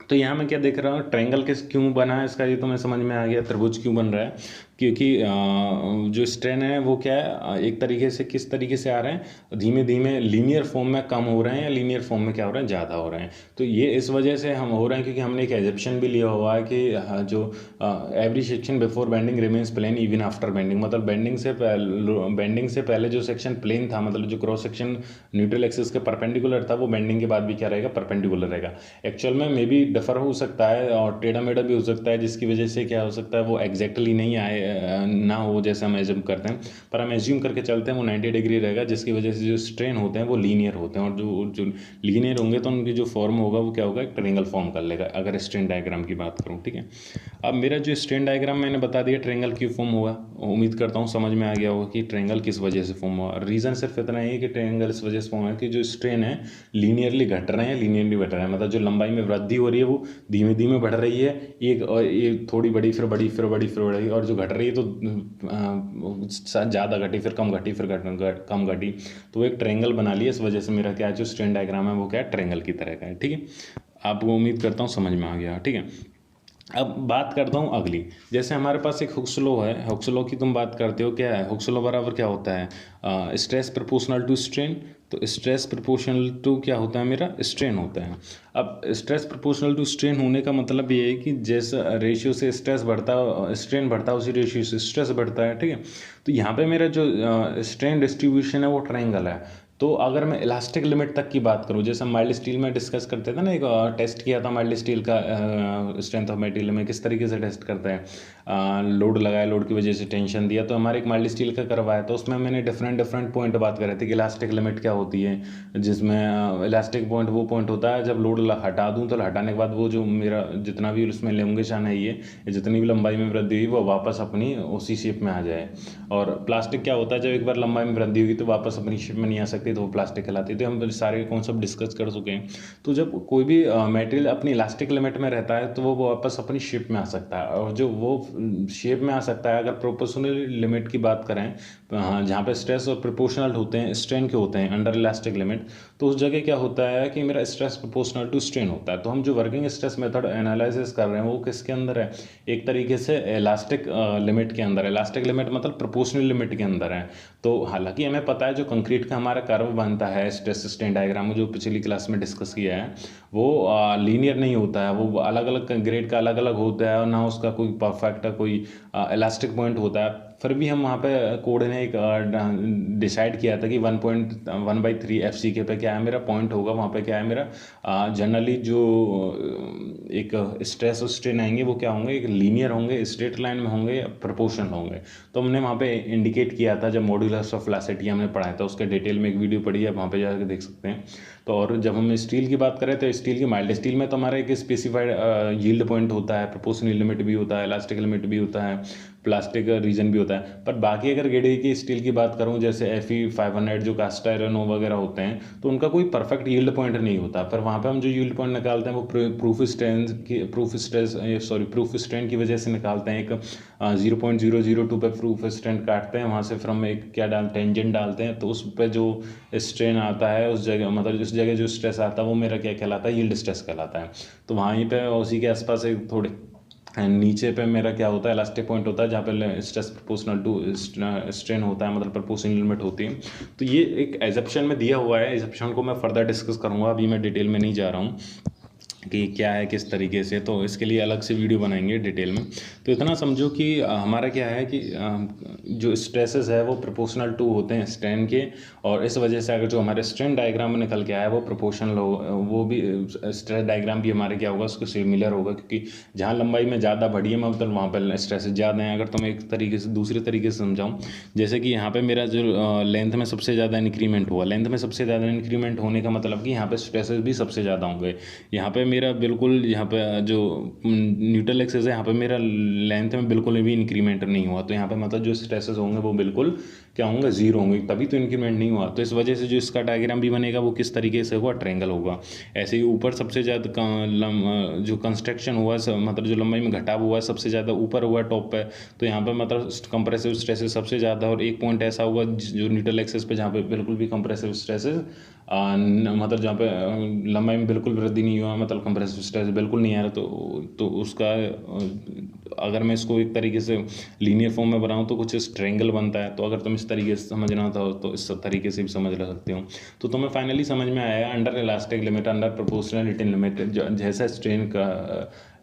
तो यहाँ मैं क्या देख रहा हूँ, ट्रायंगल किस क्यों बना है इसका ये तो मैं समझ में आ गया, त्रिभुज क्यों बन रहा है, क्योंकि जो स्ट्रेन है वो क्या है, एक तरीके से किस तरीके से आ रहे हैं, धीमे धीमे लीनियर फॉर्म में कम हो रहे हैं या लीनियर फॉर्म में क्या हो रहे हैं, ज़्यादा हो रहे हैं। तो ये इस वजह से हम हो रहे हैं क्योंकि हमने एक एजप्शन भी लिया हुआ है कि जो every section before bending remains plane even after bending, मतलब बेंडिंग से पहले जो सेक्शन प्लेन था, मतलब जो क्रॉस सेक्शन न्यूट्रल एक्सिस के परपेंडिकुलर था, वो बेंडिंग के बाद भी क्या रहेगा, परपेंडिकुलर रहेगा। एक्चुअल में मे बी डिफर हो सकता है और टेढ़ा मेढ़ा भी हो सकता है, जिसकी वजह से क्या हो सकता है वो एग्जैक्टली नहीं आए ना हो जैसे हम एज्यूम करते हैं, पर हम एज्यूम करके चलते हैं वो 90 डिग्री रहेगा, जिसकी वजह से जो स्ट्रेन होते हैं वो लीनियर होते हैं, और जो लीनियर होंगे तो उनकी जो फॉर्म होगा वो क्या होगा, एक ट्रायंगल फॉर्म कर लेगा, अगर स्ट्रेन डायग्राम की बात करूँ। ठीक है, अब मेरा जो स्ट्रेन डायग्राम मैंने बता दिया ट्रायंगल क्यों फॉर्म हुआ, उम्मीद करता हूँ समझ में आ गया होगा कि ट्रायंगल किस वजह से फॉर्म हुआ। रीज़न सिर्फ इतना ही है कि ट्रायंगल इस वजह से फॉर्म है कि जो स्ट्रेन है लीनियरली घट रहे हैं, लीनियरली बढ़ रहे हैं, मतलब जो लंबाई में वृद्धि हो रही है वो धीमे धीमे बढ़ रही है, एक थोड़ी बड़ी फिर बड़ी फिर बड़ी फिर बड़ी, और जो घट रही है तो ज़्यादा घटी फिर कम घटी फिर कम घटी, तो वो एक ट्रायंगल बना लिया। इस वजह से मेरा क्या जो स्ट्रेन डायग्राम है वो क्या है, ट्रायंगल की तरह का है। ठीक है, आपको उम्मीद करता हूँ समझ में आ गया। ठीक है, अब बात करता हूँ अगली, जैसे हमारे पास एक हुक्स लॉ है, हुक्स लॉ की तुम बात करते हो, क्या है हुक्स लॉ बराबर क्या होता है, स्ट्रेस प्रोपोर्शनल टू स्ट्रेन। तो स्ट्रेस प्रोपोर्शनल टू क्या होता है मेरा, स्ट्रेन होता है। अब स्ट्रेस प्रोपोर्शनल टू स्ट्रेन होने का मतलब ये है कि जैसा रेशियो से स्ट्रेस बढ़ता है, स्ट्रेन बढ़ता है, उसी रेशियो से स्ट्रेस बढ़ता है। ठीक है, तो यहाँ पे मेरा जो स्ट्रेन डिस्ट्रीब्यूशन है वो ट्रायंगल है। तो अगर मैं इलास्टिक लिमिट तक की बात करूँ, जैसे हम माइल्ड स्टील में डिस्कस करते थे ना, एक टेस्ट किया था माइल्ड स्टील का, स्ट्रेंथ ऑफ मटेरियल में किस तरीके से टेस्ट करते हैं, लोड लगाया, लोड की वजह से टेंशन दिया, तो हमारे एक माइल्ड स्टील का करवाया, तो उसमें मैंने डिफरेंट पॉइंट बात कर रहे थे कि इलास्टिक लिमिट क्या होती है, जिसमें इलास्टिक पॉइंट वो पॉइंट होता है जब लोड हटा दूँ तो हटाने के बाद वो जो मेरा जितना भी उसमें लेंगेशन है ये जितनी भी लंबाई में वृद्धि हुई वो वापस अपनी उसी शेप में आ जाए। और प्लास्टिक क्या होता है, जब एक बार लंबाई में वृद्धि हुई तो वापस अपनी शेप में नहीं आ सकती, तो वो प्लास्टिक कहलाती है। तो हम सारे कॉन्सेप्ट डिस्कस कर चुके हैं। तो जब कोई भी मटेरियल अपनी इलास्टिक लिमिट में रहता है तो वो वापस अपनी शेप में आ सकता है, और जो वो शेप में आ सकता है, अगर प्रोपोर्शनल लिमिट की बात करें, जहाँ पे स्ट्रेस और प्रोपोर्शनल होते हैं, स्ट्रेन के होते हैं अंडर इलास्टिक लिमिट, तो उस जगह क्या होता है कि मेरा स्ट्रेस प्रोपोर्शनल टू स्ट्रेन होता है। तो हम जो वर्किंग स्ट्रेस मेथड एनालिसिस कर रहे हैं वो किसके अंदर है, एक तरीके से इलास्टिक लिमिट के अंदर है। इलास्टिक लिमिट मतलब प्रोपोर्शनल लिमिट के अंदर है। तो हालांकि हमें पता है जो कंक्रीट का हमारा कर्व बनता है स्ट्रेस स्ट्रेन डायग्राम, जो पिछली क्लास में डिस्कस किया है, वो लीनियर नहीं होता है, वो अलग अलग ग्रेड का अलग अलग होता है, और ना उसका कोई परफेक्ट कोई इलास्टिक पॉइंट होता है। फिर भी हम वहाँ पे कोड ने एक डिसाइड किया था कि 1.1/3 FCK पे क्या है मेरा पॉइंट होगा, वहाँ पे क्या है मेरा जनरली जो एक स्ट्रेस और स्ट्रेन आएंगे वो क्या होंगे, एक लीनियर होंगे, स्ट्रेट लाइन में होंगे या प्रोपोर्शनल होंगे। तो हमने वहाँ पे इंडिकेट किया था जब मॉड्यूलस ऑफ वेलोसिटी हमने पढ़ाया था, उसके डिटेल में एक वीडियो पढ़ी है, वहाँ पे जाकर देख सकते हैं। तो और जब हम स्टील की बात करें तो स्टील की माइल्ड स्टील में तो हमारा एक स्पेसिफाइड यील्ड पॉइंट होता है, प्रोपोर्शनल लिमिट भी होता है, इलास्टिक लिमिट भी होता है, प्लास्टिक रीजन भी होता है। पर बाकी अगर ग्रेड की स्टील की बात करूं, जैसे Fe 500 जो कास्ट आयरन वगैरह होते हैं, तो उनका कोई परफेक्ट यील्ड पॉइंट नहीं होता। पर वहाँ पे हम जो यील्ड पॉइंट निकालते हैं वो प्रूफ स्ट्रेन की वजह से निकालते हैं। एक 0.002 पे प्रूफ स्ट्रेन काटते हैं, वहाँ से फिर हम एक क्या टेंजेंट डालते हैं, तो उस पर जो स्ट्रेन आता है उस जगह, मतलब उस जगह जो स्ट्रेस आता है वो मेरा क्या कहलाता है, यील्ड स्ट्रेस कहलाता है। तो वहीं पे उसी के आसपास एक थोड़े नीचे पे मेरा क्या होता है, इलास्टिक पॉइंट होता है, जहाँ पे स्ट्रेस प्रोपोर्शनल टू स्ट्रेन होता है, मतलब प्रोपोर्शनल लिमिट होती है। तो ये एक एजप्शन में दिया हुआ है, एजप्शन को मैं फर्दर डिस्कस करूँगा, अभी मैं डिटेल में नहीं जा रहा हूँ, कि क्या है किस तरीके से, तो इसके लिए अलग से वीडियो बनाएंगे डिटेल में। तो इतना समझो कि हमारा क्या है कि जो स्ट्रेसेस है वो प्रोपोर्शनल टू होते हैं स्ट्रेन के, और इस वजह से अगर जो हमारे स्ट्रेन डायग्राम में निकल के आया वो प्रोपोर्शनल हो, वो भी स्ट्रेस डायग्राम भी हमारे क्या होगा उसको सिमिलर होगा, क्योंकि जहाँ लंबाई में ज़्यादा बढ़ी है मतलब वहाँ पर स्ट्रेस ज़्यादा है। अगर तो मैं एक तरीके से दूसरे तरीके से समझाऊँ, जैसे कि यहाँ पे मेरा जो लेंथ में सबसे ज़्यादा इंक्रीमेंट हुआ, लेंथ में सबसे ज़्यादा इंक्रीमेंट होने का मतलब कि यहाँ पे स्ट्रेसेस भी सबसे ज़्यादा होंगे। यहाँ पे मेरा बिल्कुल, यहाँ पे जो न्यूट्रल एक्सेस है यहाँ पे मेरा लेंथ में बिल्कुल भी इंक्रीमेंट नहीं हुआ, तो यहाँ पे मतलब जो स्ट्रेसेस होंगे वो बिल्कुल क्या होंगे, जीरो होंगे, तभी तो इंक्रीमेंट नहीं हुआ। तो इस वजह से जो इसका डायग्राम भी बनेगा वो किस तरीके से होगा, ट्रायंगल होगा। ऐसे ही ऊपर सबसे ज़्यादा जो कंस्ट्रक्शन हुआ मतलब जो लंबाई में घटाव हुआ सबसे ज़्यादा ऊपर हुआ टॉप पे, तो यहाँ पे मतलब कंप्रेसिव स्ट्रेसेस सबसे ज़्यादा, और एक पॉइंट ऐसा हुआ जो न्यूट्रल एक्सेस पे जहाँ पे बिल्कुल भी कंप्रेसिव स्ट्रेसेस मतलब जहाँ पे लंबाई में बिल्कुल वृद्धि नहीं हुआ, मतलब कंप्रेसिव स्ट्रेस बिल्कुल नहीं आ रहा, तो उसका अगर मैं इसको एक तरीके से लीनियर फॉर्म में बनाऊँ तो कुछ इस ट्रायंगल बनता है। तो अगर तुम इस तरीके से समझना था तो इस तरीके से भी समझ ले सकते हो। तो तुम्हें फाइनली समझ में आया under elastic limit, under proportionality limit, जैसा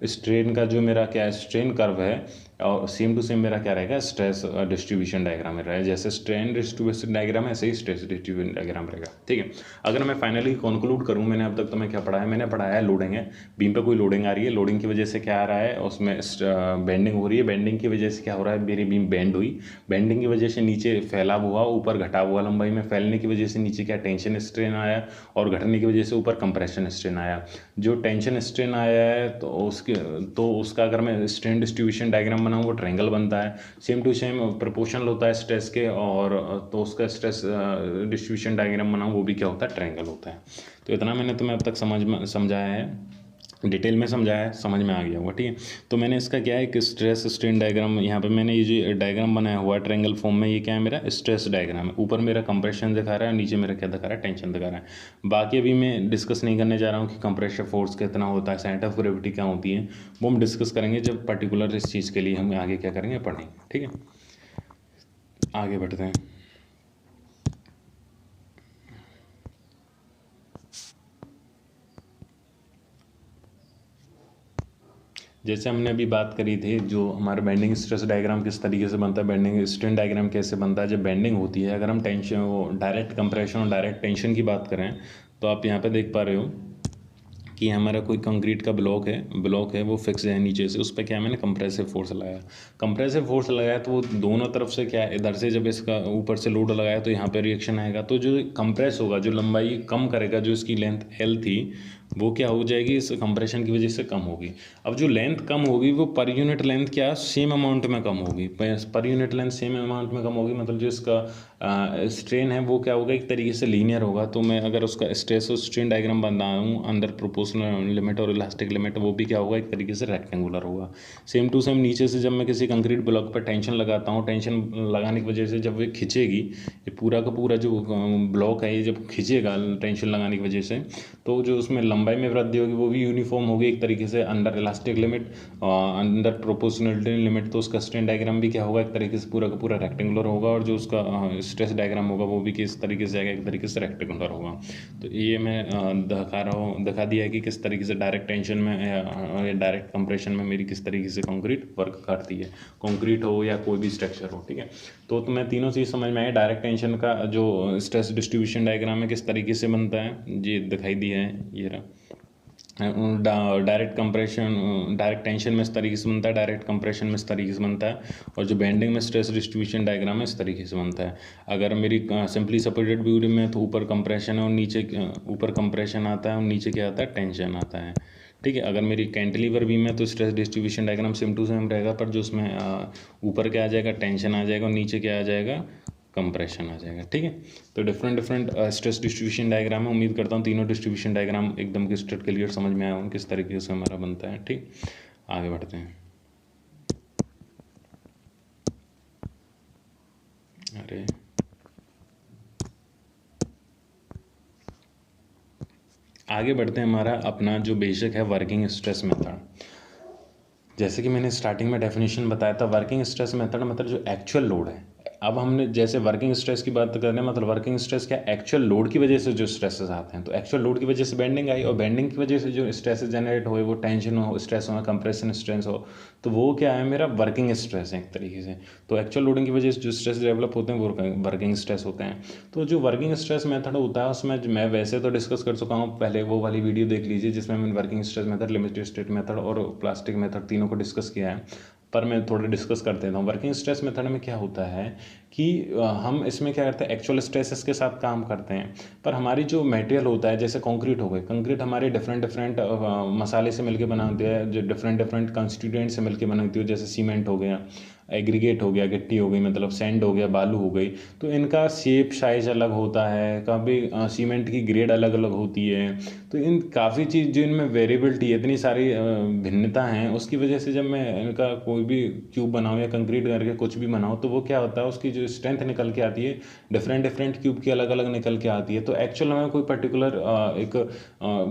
स्ट्रेन का जो मेरा क्या है स्ट्रेन कर्व है, और सेम टू सेम मेरा क्या रहेगा स्ट्रेस डिस्ट्रीब्यूशन डायग्राम में रहेगा। जैसे स्ट्रेन डिस्ट्रीब्यूशन डायग्राम है ऐसे ही स्ट्रेस डिस्ट्रीब्यूशन डायग्राम रहेगा, ठीक है। अगर मैं फाइनली कंक्लूड करूँ, मैंने अब तक तुम्हें क्या पढ़ाया, मैंने पढ़ाया है लोडिंग है, बीम पे कोई लोडिंग आ रही है, लोडिंग की वजह से क्या आ रहा है उसमें बेंडिंग हो रही है, बेंडिंग की वजह से क्या हो रहा है, मेरी बीम बेंड हुई, बेंडिंग की वजह से नीचे फैलाव हुआ, ऊपर घटाव हुआ, लंबाई में फैलने की वजह से नीचे क्या टेंशन स्ट्रेन आया, और घटने की वजह से ऊपर कंप्रेशन स्ट्रेन आया। जो टेंशन स्ट्रेन आया है तो उसका अगर मैं स्ट्रेन डिस्ट्रीब्यूशन डायग्राम बनाऊँ वो ट्रायंगल बनता है, सेम टू सेम प्रोपोर्शनल होता है स्ट्रेस के, और तो उसका स्ट्रेस डिस्ट्रीब्यूशन डायग्राम बनाऊँ वो भी क्या होता है, ट्रायंगल होता है। तो इतना मैंने तुम्हें अब तक समझाया है, डिटेल में समझाया है, समझ में आ गया होगा, ठीक है। तो मैंने इसका क्या है कि स्ट्रेस स्ट्रेन डायग्राम, यहाँ पे मैंने ये जो डायग्राम बनाया हुआ है ट्रायंगल फॉर्म में, ये क्या है मेरा स्ट्रेस डायग्राम है। ऊपर मेरा कंप्रेशन दिखा रहा है, नीचे मेरा क्या दिखा रहा है, टेंशन दिखा रहा है। बाकी अभी मैं डिस्कस नहीं करने जा रहा हूँ कि कंप्रेशर फोर्स कितना होता है, सेंटर ऑफ ग्रेविटी क्या होती है, वो हम डिस्कस करेंगे जब पर्टिकुलर इस चीज़ के लिए हम आगे क्या करेंगे, पढ़ेंगे, ठीक है। आगे बढ़ते हैं। जैसे हमने अभी बात करी थी जो हमारा बेंडिंग स्ट्रेस डायग्राम किस तरीके से बनता है, बेंडिंग स्ट्रेन डायग्राम कैसे बनता है, जब बेंडिंग होती है, अगर हम टेंशन वो डायरेक्ट कंप्रेशन और डायरेक्ट टेंशन की बात करें तो आप यहाँ पे देख पा रहे हो कि हमारा कोई कंक्रीट का ब्लॉक है वो फिक्स है नीचे से, उस पर क्या है मैंने कंप्रेसिव फोर्स लगाया, तो वो दोनों तरफ से क्या है, इधर से जब इसका ऊपर से लोड लगाया तो यहाँ पे रिएक्शन आएगा, तो जो कंप्रेस होगा, जो लंबाई कम करेगा, जो इसकी लेंथ L थी वो क्या हो जाएगी, इस कंप्रेशन की वजह से कम होगी। अब जो लेंथ कम होगी वो पर यूनिट लेंथ क्या सेम अमाउंट में कम होगी, per unit length same amount में कम होगी, मतलब जो इसका स्ट्रेन है वो क्या होगा, एक तरीके से लीनियर होगा। तो मैं अगर उसका स्ट्रेस और स्ट्रेन डायग्राम बनाऊँ अंदर प्रोपोर्शनल लिमिट और इलास्टिक लिमिट, वो भी क्या होगा, एक तरीके से रेक्टेंगुलर होगा। सेम टू सेम नीचे से जब मैं किसी कंक्रीट ब्लॉक पर टेंशन लगाता हूँ, टेंशन लगाने की वजह से जब वो खिंचेगी, ये पूरा का पूरा जो ब्लॉक है ये जब खिंचेगा टेंशन लगाने की वजह से, तो जो उसमें लंबाई में वृद्धि होगी वो भी यूनिफॉर्म होगी एक तरीके से under elastic limit, under proportionality limit, तो उसका स्ट्रेन डायग्राम भी क्या होगा, एक तरीके से पूरा का पूरा रेक्टेंगुलर होगा, और जो उसका स्ट्रेस डायग्राम होगा वो भी किस तरीके से आएगा, एक तरीके से रेक्टेंगुलर होगा। तो ये मैं दिखा दिया है कि किस तरीके से डायरेक्ट टेंशन में या डायरेक्ट कंप्रेशन में मेरी किस तरीके से कंक्रीट वर्क करती है, कंक्रीट हो या कोई भी स्ट्रक्चर हो, ठीक है। तो तुम्हें तीनों चीज़ समझ में आए। डायरेक्ट टेंशन का जो स्ट्रेस डिस्ट्रीब्यूशन डायग्राम है किस तरीके से बनता है, ये दिखाई दिया है, ये रहा। डायरेक्ट कंप्रेशन, डायरेक्ट टेंशन में इस तरीके से बनता है, डायरेक्ट कंप्रेशन में इस तरीके से बनता है, और जो बेंडिंग में स्ट्रेस डिस्ट्रीब्यूशन डायग्राम है इस तरीके से बनता है। अगर मेरी सिंपली सपोर्टेड बीम में तो ऊपर कंप्रेशन है और नीचे ऊपर कंप्रेशन आता है और नीचे क्या आता है, टेंशन आता है, ठीक है। अगर मेरी कैंटिलीवर बीम है तो stress distribution diagram same to same रहेगा, पर जो उसमें ऊपर क्या आ जाएगा, टेंशन आ जाएगा, और नीचे क्या आ जाएगा, कंप्रेशन आ जाएगा, ठीक है। तो डिफरेंट स्ट्रेस डिस्ट्रीब्यूशन डायग्राम है। उम्मीद करता हूँ तीनों डिस्ट्रीब्यूशन डायग्राम एकदम क्लियर समझ में आया हो किस तरीके से हमारा बनता है, ठीक। आगे बढ़ते हैं। अरे आगे बढ़ते हैं। हमारा अपना जो बेसिक है वर्किंग स्ट्रेस मेथड, जैसे कि मैंने स्टार्टिंग में डेफिनेशन बताया था, वर्किंग स्ट्रेस मेथड मतलब जो एक्चुअल लोड है, अब हमने जैसे वर्किंग स्ट्रेस की बात कर रहे हैं, मतलब वर्किंग स्ट्रेस क्या, एक्चुअल लोड की वजह से जो स्ट्रेसेस आते हैं, तो एक्चुअल लोड की वजह से बेंडिंग आई, और बेंडिंग की वजह से जो स्ट्रेसेस जनरेट हुए, वो टेंशन हो, स्ट्रेस हो, कंप्रेशन स्ट्रेस हो, तो वो क्या है, मेरा वर्किंग स्ट्रेस है एक तरीके से। तो एक्चुअल लोडिंग की वजह से जो स्ट्रेस डेवलप होते हैं वो वर्किंग स्ट्रेस होते हैं। तो जो वर्किंग स्ट्रेस मेथड होता है उसमें मैं वैसे तो डिस्कस कर चुका हूँ, पहले वो वाली वीडियो देख लीजिए जिसमें मैंने working stress method, limited state method और प्लास्टिक मेथड तीनों को डिस्कस किया है। पर मैं थोड़ा डिस्कस कर देता हूँ। वर्किंग स्ट्रेस मेथड में क्या होता है कि हम इसमें क्या करते हैं, एक्चुअल स्ट्रेसेस के साथ काम करते हैं, पर हमारी जो मटेरियल होता है, जैसे कंक्रीट हो गई, कंक्रीट हमारे डिफरेंट डिफरेंट मसाले से मिलके बना होती है, जो डिफरेंट डिफरेंट कंस्टिट्यूएंट से मिलके बनी होती है, जैसे सीमेंट हो गया, एग्रीगेट हो गया, गिट्टी हो गई, मतलब सैंड हो गया, बालू हो गई। तो इनका शेप साइज अलग होता है, कभी सीमेंट की ग्रेड अलग अलग होती है। तो इन काफ़ी चीज़ जो इनमें वेरिएबिलिटी है, इतनी सारी भिन्नता हैं, उसकी वजह से जब मैं इनका कोई भी क्यूब बनाऊँ या कंक्रीट करके कुछ भी बनाऊँ, तो वो क्या होता है, उसकी जो स्ट्रेंथ निकल के आती है डिफरेंट डिफरेंट क्यूब की अलग अलग निकल के आती है। तो एक्चुअल में कोई पर्टिकुलर एक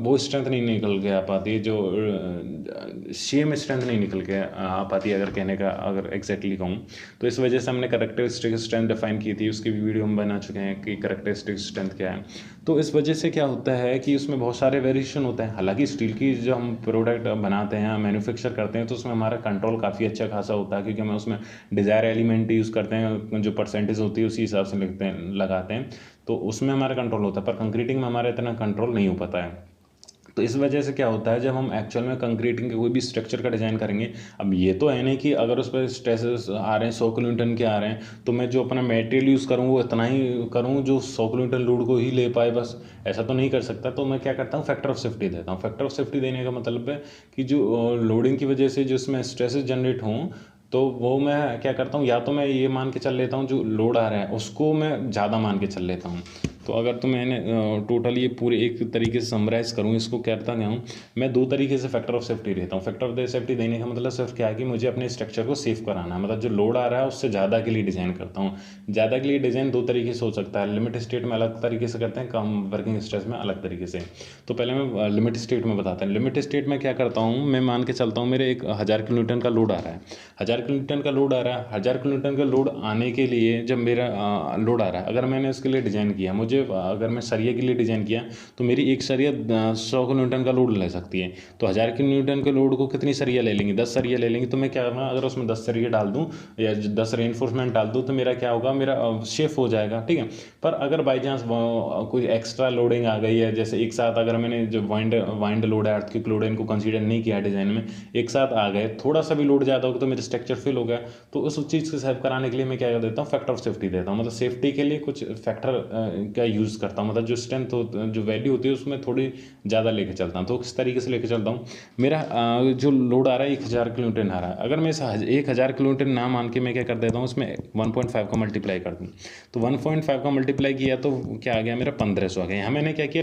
वो स्ट्रेंथ नहीं निकल के आ पाती, जो सेम स्ट्रेंथ नहीं निकल के आ पाती, अगर कहने का अगर एग्जैक्टली कहूँ। तो इस वजह से हमने करेक्टरिस्टिक स्ट्रेंथ डिफाइन की थी, उसकी भी वीडियो हम बना चुके हैं कि करेक्टरिस्टिक स्ट्रेंथ क्या है। तो इस वजह से क्या होता है कि उसमें बहुत सारे वेरिएशन होते हैं। हालांकि स्टील की जो हम प्रोडक्ट बनाते हैं, मैन्युफैक्चर करते हैं, तो उसमें हमारा कंट्रोल काफ़ी अच्छा खासा होता है, क्योंकि हम उसमें डिज़ायर एलिमेंट यूज़ करते हैं, जो परसेंटेज होती है उसी हिसाब से लिखते हैं, लगाते हैं, तो उसमें हमारा कंट्रोल होता है। पर कंक्रीटिंग में हमारा इतना कंट्रोल नहीं हो पाता है। तो इस वजह से क्या होता है, जब हम एक्चुअल में कंक्रीटिंग के कोई भी स्ट्रक्चर का डिज़ाइन करेंगे, अब ये तो है नहीं कि अगर उस पर स्ट्रेसेस आ रहे हैं 100 किलोन्यूटन के आ रहे हैं, तो मैं जो अपना मटेरियल यूज़ करूँ वो इतना ही करूँ जो 100 किलोन्यूटन लोड को ही ले पाए, बस ऐसा तो नहीं कर सकता। तो मैं क्या करता हूँ, फैक्टर ऑफ सेफ्टी देता हूँ। फैक्टर ऑफ सेफ्टी देने का मतलब है कि जो लोडिंग की वजह से जो इसमें स्ट्रेसेस जनरेट हों, तो वो मैं क्या करता हूँ, या तो मैं ये मान के चल लेता हूँ जो लोड आ रहा है उसको मैं ज़्यादा मान के चल लेता हूँ। तो अगर तो मैंने टोटल ये पूरे एक तरीके से समराइज़ करूँ इसको, कहता क्या हूँ, मैं दो तरीके से फैक्टर ऑफ सेफ्टी देता हूँ। फैक्टर ऑफ सेफ्टी देने का मतलब सिर्फ क्या है कि मुझे अपने स्ट्रक्चर को सेफ कराना है, मतलब जो लोड आ रहा है उससे ज़्यादा के लिए डिज़ाइन करता हूँ। ज़्यादा के लिए डिज़ाइन दो तरीके से हो सकता है, लिमिट स्टेट में अलग तरीके से करते हैं, कम वर्किंग स्ट्रेस में अलग तरीके से। तो पहले मैं लिमिट स्टेट में बताता हूँ। लिमिट स्टेट में क्या करता हूँ, मैं मान के चलता हूँ मेरे 1000 किलोन्यूटन का लोड आ रहा है। 1000 किलोन्यूटन का लोड आ रहा है, 1000 किलोन्यूटन का लोड आने के लिए जब मेरा लोड आ रहा है, अगर मैंने इसके लिए डिज़ाइन किया, मुझे अगर मैं सरिया के लिए डिज़ाइन किया, तो मेरी एक सरिया 100 किलोन्यूटन का लोड ले सकती है। तो 1000 किलोन्यूटन के लोड को कितनी सरिया ले लेंगी, 10 सरिया ले लेंगी। तो मैं क्या करूँगा, अगर उसमें 10 सरिया डाल दूँ या 10 रेनफोर्समेंट डाल दूँ, तो मेरा क्या होगा, मेरा शेफ हो जाएगा, ठीक है। पर अगर बाई चांस कोई एक्स्ट्रा लोडिंग आ गई है, जैसे एक साथ अगर मैंने जो वाइंड लोड है, अर्थक्वेक लोड है, इनको कंसीडर नहीं किया डिज़ाइन में, एक साथ आ गए, थोड़ा सा भी लोड ज़्यादा होगा तो मेरा स्ट्रक्चर फेल हो गया। तो उस चीज़ को सेव कराने के लिए मैं क्या कर देता हूँ, फैक्टर ऑफ सेफ्टी देता हूँ। मतलब सेफ्टी के लिए कुछ फैक्टर का यूज़ करता हूँ, मतलब जो स्ट्रेंथ जो वैल्यू होती है उसमें थोड़ी ज़्यादा लेके चलता हूँ। तो किस तरीके से लेके चलता हूँ, मेरा जो लोड आ रहा है 1000 किलोन्यूटन आ रहा है, अगर मैं इस 1000 किलोन्यूटन ना मान के मैं क्या कर देता हूँ, इसमें 1.5 का मल्टीप्लाई कर दूँ। तो 1.5 का मल्टीप्लाई किया तो क्या आ गया, मेरा 1500 आ गया। यहाँ मैंने क्या किया,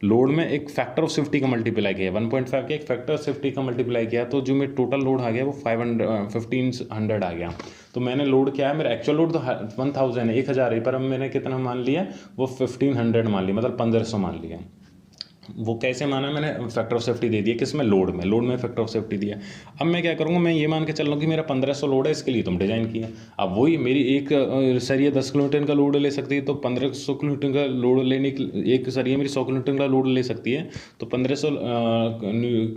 लोड में एक फैक्टर ऑफ सेफ्टी का मल्टीप्लाई किया, 1.5 का एक फैक्टर ऑफ सेफ्टी का मल्टीप्लाई किया, तो जो मेरा टोटल लोड आ गया वो 1500 आ गया। तो मैंने लोड क्या है, मेरा एक्चुअल लोड तो 1000 है, 1000 है, पर अब मैंने कितना मान लिया, वो 1500 मान लिया, मतलब 1500 मान लिया। वो कैसे माना, मैंने फैक्टर ऑफ सेफ्टी दे दिया किसमें, लोड में फैक्टर ऑफ सेफ्टी दिया। अब मैं क्या करूँगा, मैं ये मान के चल रहा हूँ कि मेरा 1500 लोड है, इसके लिए तुम डिज़ाइन किया। अब वही मेरी एक सरिया 10 किलोमीटर का लोड ले सकती है, तो 1500 किलोमीटर का लोड लेने एक सरिया मेरी 100 किलोमीटर का लोड ले सकती है। तो 1500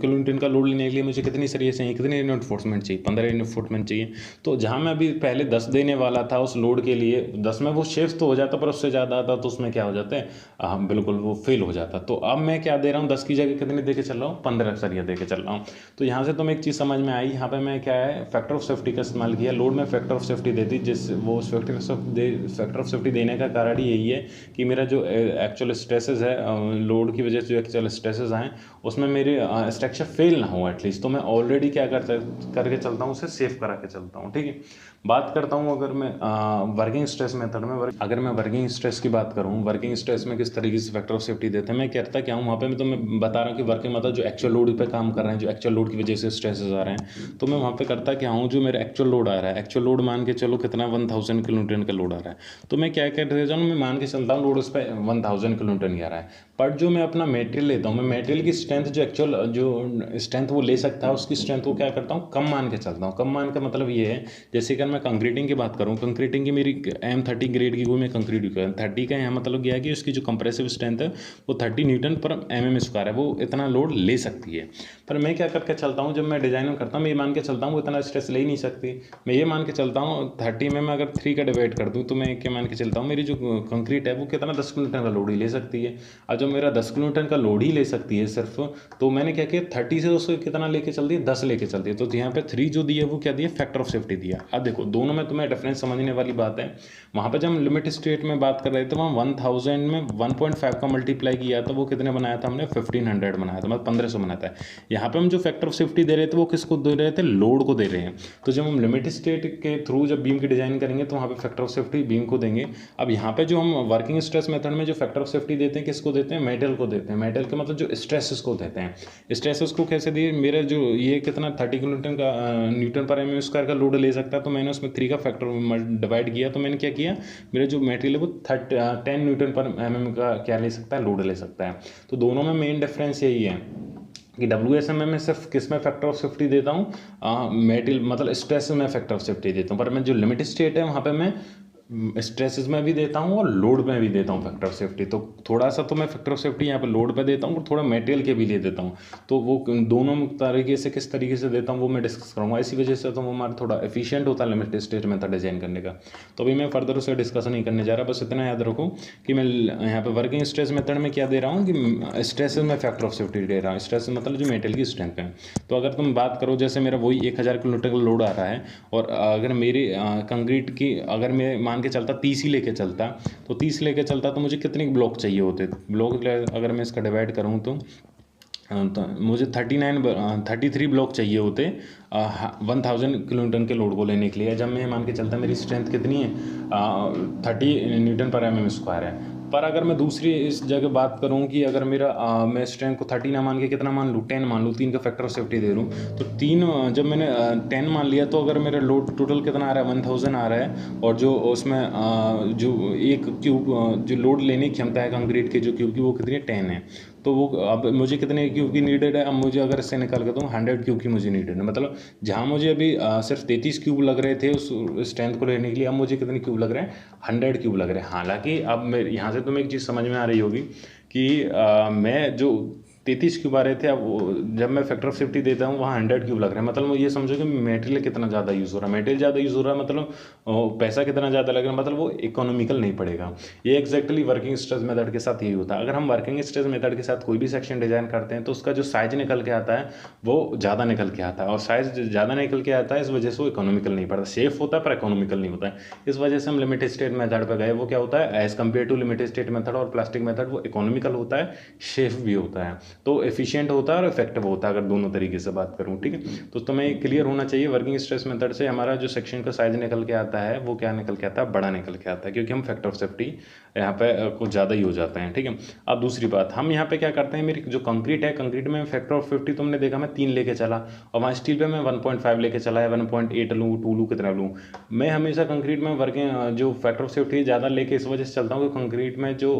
किलोमीटर का लोड लेने के लिए मुझे कितनी सरिया चाहिए, कितने रेनफोर्समेंट चाहिए, 15 रेनफोर्समेंट चाहिए। तो जहाँ मैं अभी पहले 10 देने वाला था उस लोड के लिए, 10 में वो शेफ तो हो जाता, पर उससे ज़्यादा आता तो उसमें क्या हो जाता है, बिल्कुल वो फेल हो जाता। तो अब मैं क्या दे रहा हूँ, 10 की जगह कितने दे के चल रहा हूँ, 15 सरिया दे के चल रहा हूँ। तो यहाँ से तुम्हें एक चीज़ समझ में आई, यहाँ पे मैं क्या है, फैक्टर ऑफ सेफ्टी का इस्तेमाल किया। लोड में फैक्टर ऑफ सेफ्टी देती, जिस वो उस फैक्टर ऑफ सेफ्टी देने का कारण यही है कि मेरा जो एक्चुअल स्ट्रेसेस है, लोड की वजह से जो एक्चुअल स्ट्रेसेस आएँ, उसमें मेरे स्ट्रक्चर फेल ना हो एटलीस्ट। तो मैं ऑलरेडी क्या करके चलता हूँ, उसे सेफ करा के चलता हूँ, ठीक है। बात करता हूँ अगर मैं वर्किंग स्ट्रेस मेथड में, अगर मैं वर्किंग स्ट्रेस की बात करूँ, वर्किंग स्ट्रेस में किस तरीके से फैक्टर ऑफ सेफ्टी देते हैं, मैं कहता क्या हूँ, वहाँ पे मैं तो मैं बता रहा हूँ कि वर्किंग मतलब जो एक्चुअल लोड पे काम कर रहे हैं, जो एक्चुअल लोड की वजह से स्ट्रेसेस आ रहे हैं, तो मैं वहाँ पे करता क्या हूँ, जो मेरा एक्चुअल लोड आ रहा है, एक्चुअल लोड मान के चलो कितना 1000 किलो न्यूटन का लोड आ रहा है, तो मैं क्या कर देता हूँ, मैं मान के चलता हूँ लोड उस पर 1000 किलो न्यूटन आ रहा है। बट जो मैं अपना मटेरियल लेता हूँ, मैं मटेरियल की स्ट्रेंथ जो एक्चुअल जो स्ट्रेंथ वो ले सकता है, उसकी स्ट्रेंथ को क्या करता हूँ, कम मान के चलता हूँ। कम मान का मतलब ये है, जैसे कि मैं कंक्रीटिंग की बात करूँ, कंक्रीटिंग की मेरी M30 ग्रेड की कोई मैं कंक्रीट 30 का यहाँ मतलब यह है कि उसकी जो कंप्रेसिव स्ट्रेंथ है वो 30 न्यूटन पर mm² है, वो इतना लोड ले सकती है। पर मैं क्या करके चलता हूँ, जब मैं डिजाइन करता हूँ, मैं ये मान के चलता हूँ वो इतना स्ट्रेस ले ही नहीं सकती। मैं ये मान के चलता हूँ 30 में मैं अगर 3 का डिवाइड कर दूँ, तो मैं क्या मान के चलता हूँ, मेरी जो कंक्रीट है वो कितना 10 किलो न्यूटन का लोड ही ले सकती है। अब जब मेरा 10 किलो न्यूटन का लोड ही ले सकती है सिर्फ, तो मैंने क्या किया, 30 से उसको कितना लेके चल दिया, 10 लेके चल दिया। तो यहाँ पे 3 जो दिया वो क्या दिया, फैक्टर ऑफ सेफ्टी दिया। अब देखो दोनों में तुम्हें डिफरेंस समझने वाली बात है। वहाँ पे जब हम लिमिट स्टेट में बात कर रहे थे, वहाँ 1000 में 1.5 का मल्टीप्लाई किया था, वो कितने बनाया था हमने, 1500 बनाया था, मतलब 1500 बनाया था। यहाँ पे हम जो फैक्टर ऑफ सेफ्टी दे रहे थे वो किसको दे रहे थे, लोड को दे रहे हैं। तो जब हम लिमिट स्टेट के थ्रू जब बीम की डिजाइन करेंगे तो वहाँ पे फैक्टर ऑफ सेफ्टी बीम को देंगे। अब यहाँ पे जो हम वर्किंग स्ट्रेस मेथड में जो फैक्टर ऑफ सेफ्टी देते हैं, किसको देते हैं, मेटल को देते हैं। मेटल के मतलब जो स्ट्रेसेस को देते हैं। स्ट्रेसेस को कैसे दिए, मेरे जो ये कितना 30 किलो न्यूटन पर mm² का लोड ले सकता है, तो मैंने उसमें 3 का फैक्टर डिवाइड किया। तो मैंने क्या किया, मेरा जो मटेरियल है वो 10 न्यूटन पर mm का क्या ले सकता है, लोड ले सकता है। तो दोनों में मेन डिफरेंस यही है कि WSM में सिर्फ किस में फैक्टर ऑफ सेफ्टी देता हूँ, मेटल मतलब स्ट्रेस में फैक्टर ऑफ सेफ्टी देता हूँ। पर मैं जो लिमिट स्टेट है वहाँ पे मैं स्ट्रेसेस में भी देता हूँ और लोड में भी देता हूँ फैक्टर ऑफ सेफ्टी। तो थोड़ा सा तो मैं फैक्टर ऑफ सेफ्टी यहाँ पे लोड पे देता हूँ और थोड़ा मटेरियल के भी ले देता हूँ। तो वो दोनों तरीके से किस तरीके से देता हूँ वो मैं डिस्कस करूँगा। इसी वजह से तो वो हमारा थोड़ा एफिशिएंट होता है लिमिट स्टेट मेथड डिजाइन करने का। तो अभी मैं फर्दर उसे डिस्कस नहीं करने जा रहा, बस इतना याद रखो कि मैं यहाँ पे वर्किंग स्ट्रेस मेथड में क्या दे रहा हूँ कि स्ट्रेस में फैक्टर ऑफ सेफ्टी दे रहा हूँ। स्ट्रेस मतलब जो मेटल की स्ट्रेंथ है। तो अगर तुम बात करो, जैसे मेरा वही 1000 किलो न्यूटन का लोड आ रहा है, और अगर मेरी कंक्रीट की अगर मैं मान के चलता 30 ही लेके चलता, तो 30 लेके चलता तो मुझे कितने ब्लॉक चाहिए होते। ब्लॉक अगर मैं इसका डिवाइड करूँ तो मुझे 33 ब्लॉक चाहिए होते 1000 किलो न्यूटन के लोड को लेने के लिए। जब मैं मान के चलता मेरी स्ट्रेंथ कितनी है, 30 न्यूटन पर mm² है। पर अगर मैं दूसरी इस जगह बात करूं कि अगर मेरा मैं स्ट्रेंथ को 30 ना मान के कितना मान लूँ, 10 मान लूँ, 3 का फैक्टर ऑफ सेफ्टी दे दूँ, तो 3 जब मैंने 10 मान लिया, तो अगर मेरा लोड टोटल कितना आ रहा है, 1000 आ रहा है। और जो उसमें जो एक क्यूब जो लोड लेने की क्षमता है कंक्रीट के जो क्यूब की, वो कितनी है, 10 है। तो वो अब मुझे कितने क्यूब की नीडेड है, अब मुझे अगर इससे निकाल के दूँ 100 क्यूब की मुझे नीडेड है। मतलब जहाँ मुझे अभी सिर्फ 33 क्यूब लग रहे थे उस स्ट्रेंथ को लेने के लिए, अब मुझे कितने क्यूब लग रहे हैं, 100 क्यूब लग रहे हैं। हालांकि अब मैं यहाँ से तुम्हें एक चीज़ समझ में आ रही होगी कि मैं जो 33 क्यूब आ रहे थे, अब जब मैं फैक्टर ऑफ सेफ्टी देता हूँ वहाँ 100 क्यूब लग रहे हैं। मतलब ये समझो कि मटेरियल कितना ज़्यादा यूज़ हो रहा है, मटेरियल ज़्यादा यूज़ हो रहा है, मतलब पैसा कितना ज़्यादा लग रहा है, मतलब वो इकोनॉमिकल नहीं पड़ेगा। ये एक्जैक्टली वर्किंग स्ट्रेस मेथड के साथ यही होता है। अगर हम वर्किंग स्ट्रेस मेथड के साथ कोई भी सेक्शन डिजाइन करते हैं, तो उसका जो साइज निकल के आता है वो ज़्यादा निकल के आता है, और साइज ज़्यादा निकल के आता है, इस वजह से वो इकोनॉमिकल नहीं पड़ता। सेफ होता है पर इकोनॉमिकल नहीं होता है। इस वजह से हम लिमिट स्टेट मेथड पर गए। वो क्या होता है, as compare to limit state method और प्लास्टिक मेथड, वो इकोनॉमिकल होता है, सेफ भी होता है, तो एफिशिएंट होता है और इफेक्टिव होता है, अगर दोनों तरीके से बात करूं। ठीक है, तो तुम्हें क्लियर होना चाहिए वर्किंग स्ट्रेस मेथड से हमारा जो सेक्शन का साइज निकल के आता है वो क्या निकल के आता है, बड़ा निकल के आता है, क्योंकि हम फैक्टर ऑफ सेफ्टी यहाँ पे कुछ ज़्यादा ही हो जाते हैं। ठीक है, अब दूसरी बात, हम यहाँ पे क्या करते हैं, मेरी जो कंक्रीट है, कंक्रीट में फैक्टर ऑफ सेफ्टी तुमने देखा मैं 3 लेके चला, और वहाँ स्टील पे मैं 1.5 लेके चला है, 1.8 लूँ, 2 लूँ, कितना लूँ। मैं हमेशा कंक्रीट में वर्किंग जो फैक्टर ऑफ सेफ्टी ज़्यादा लेके इस वजह से चलता हूँ कि कंक्रीट में जो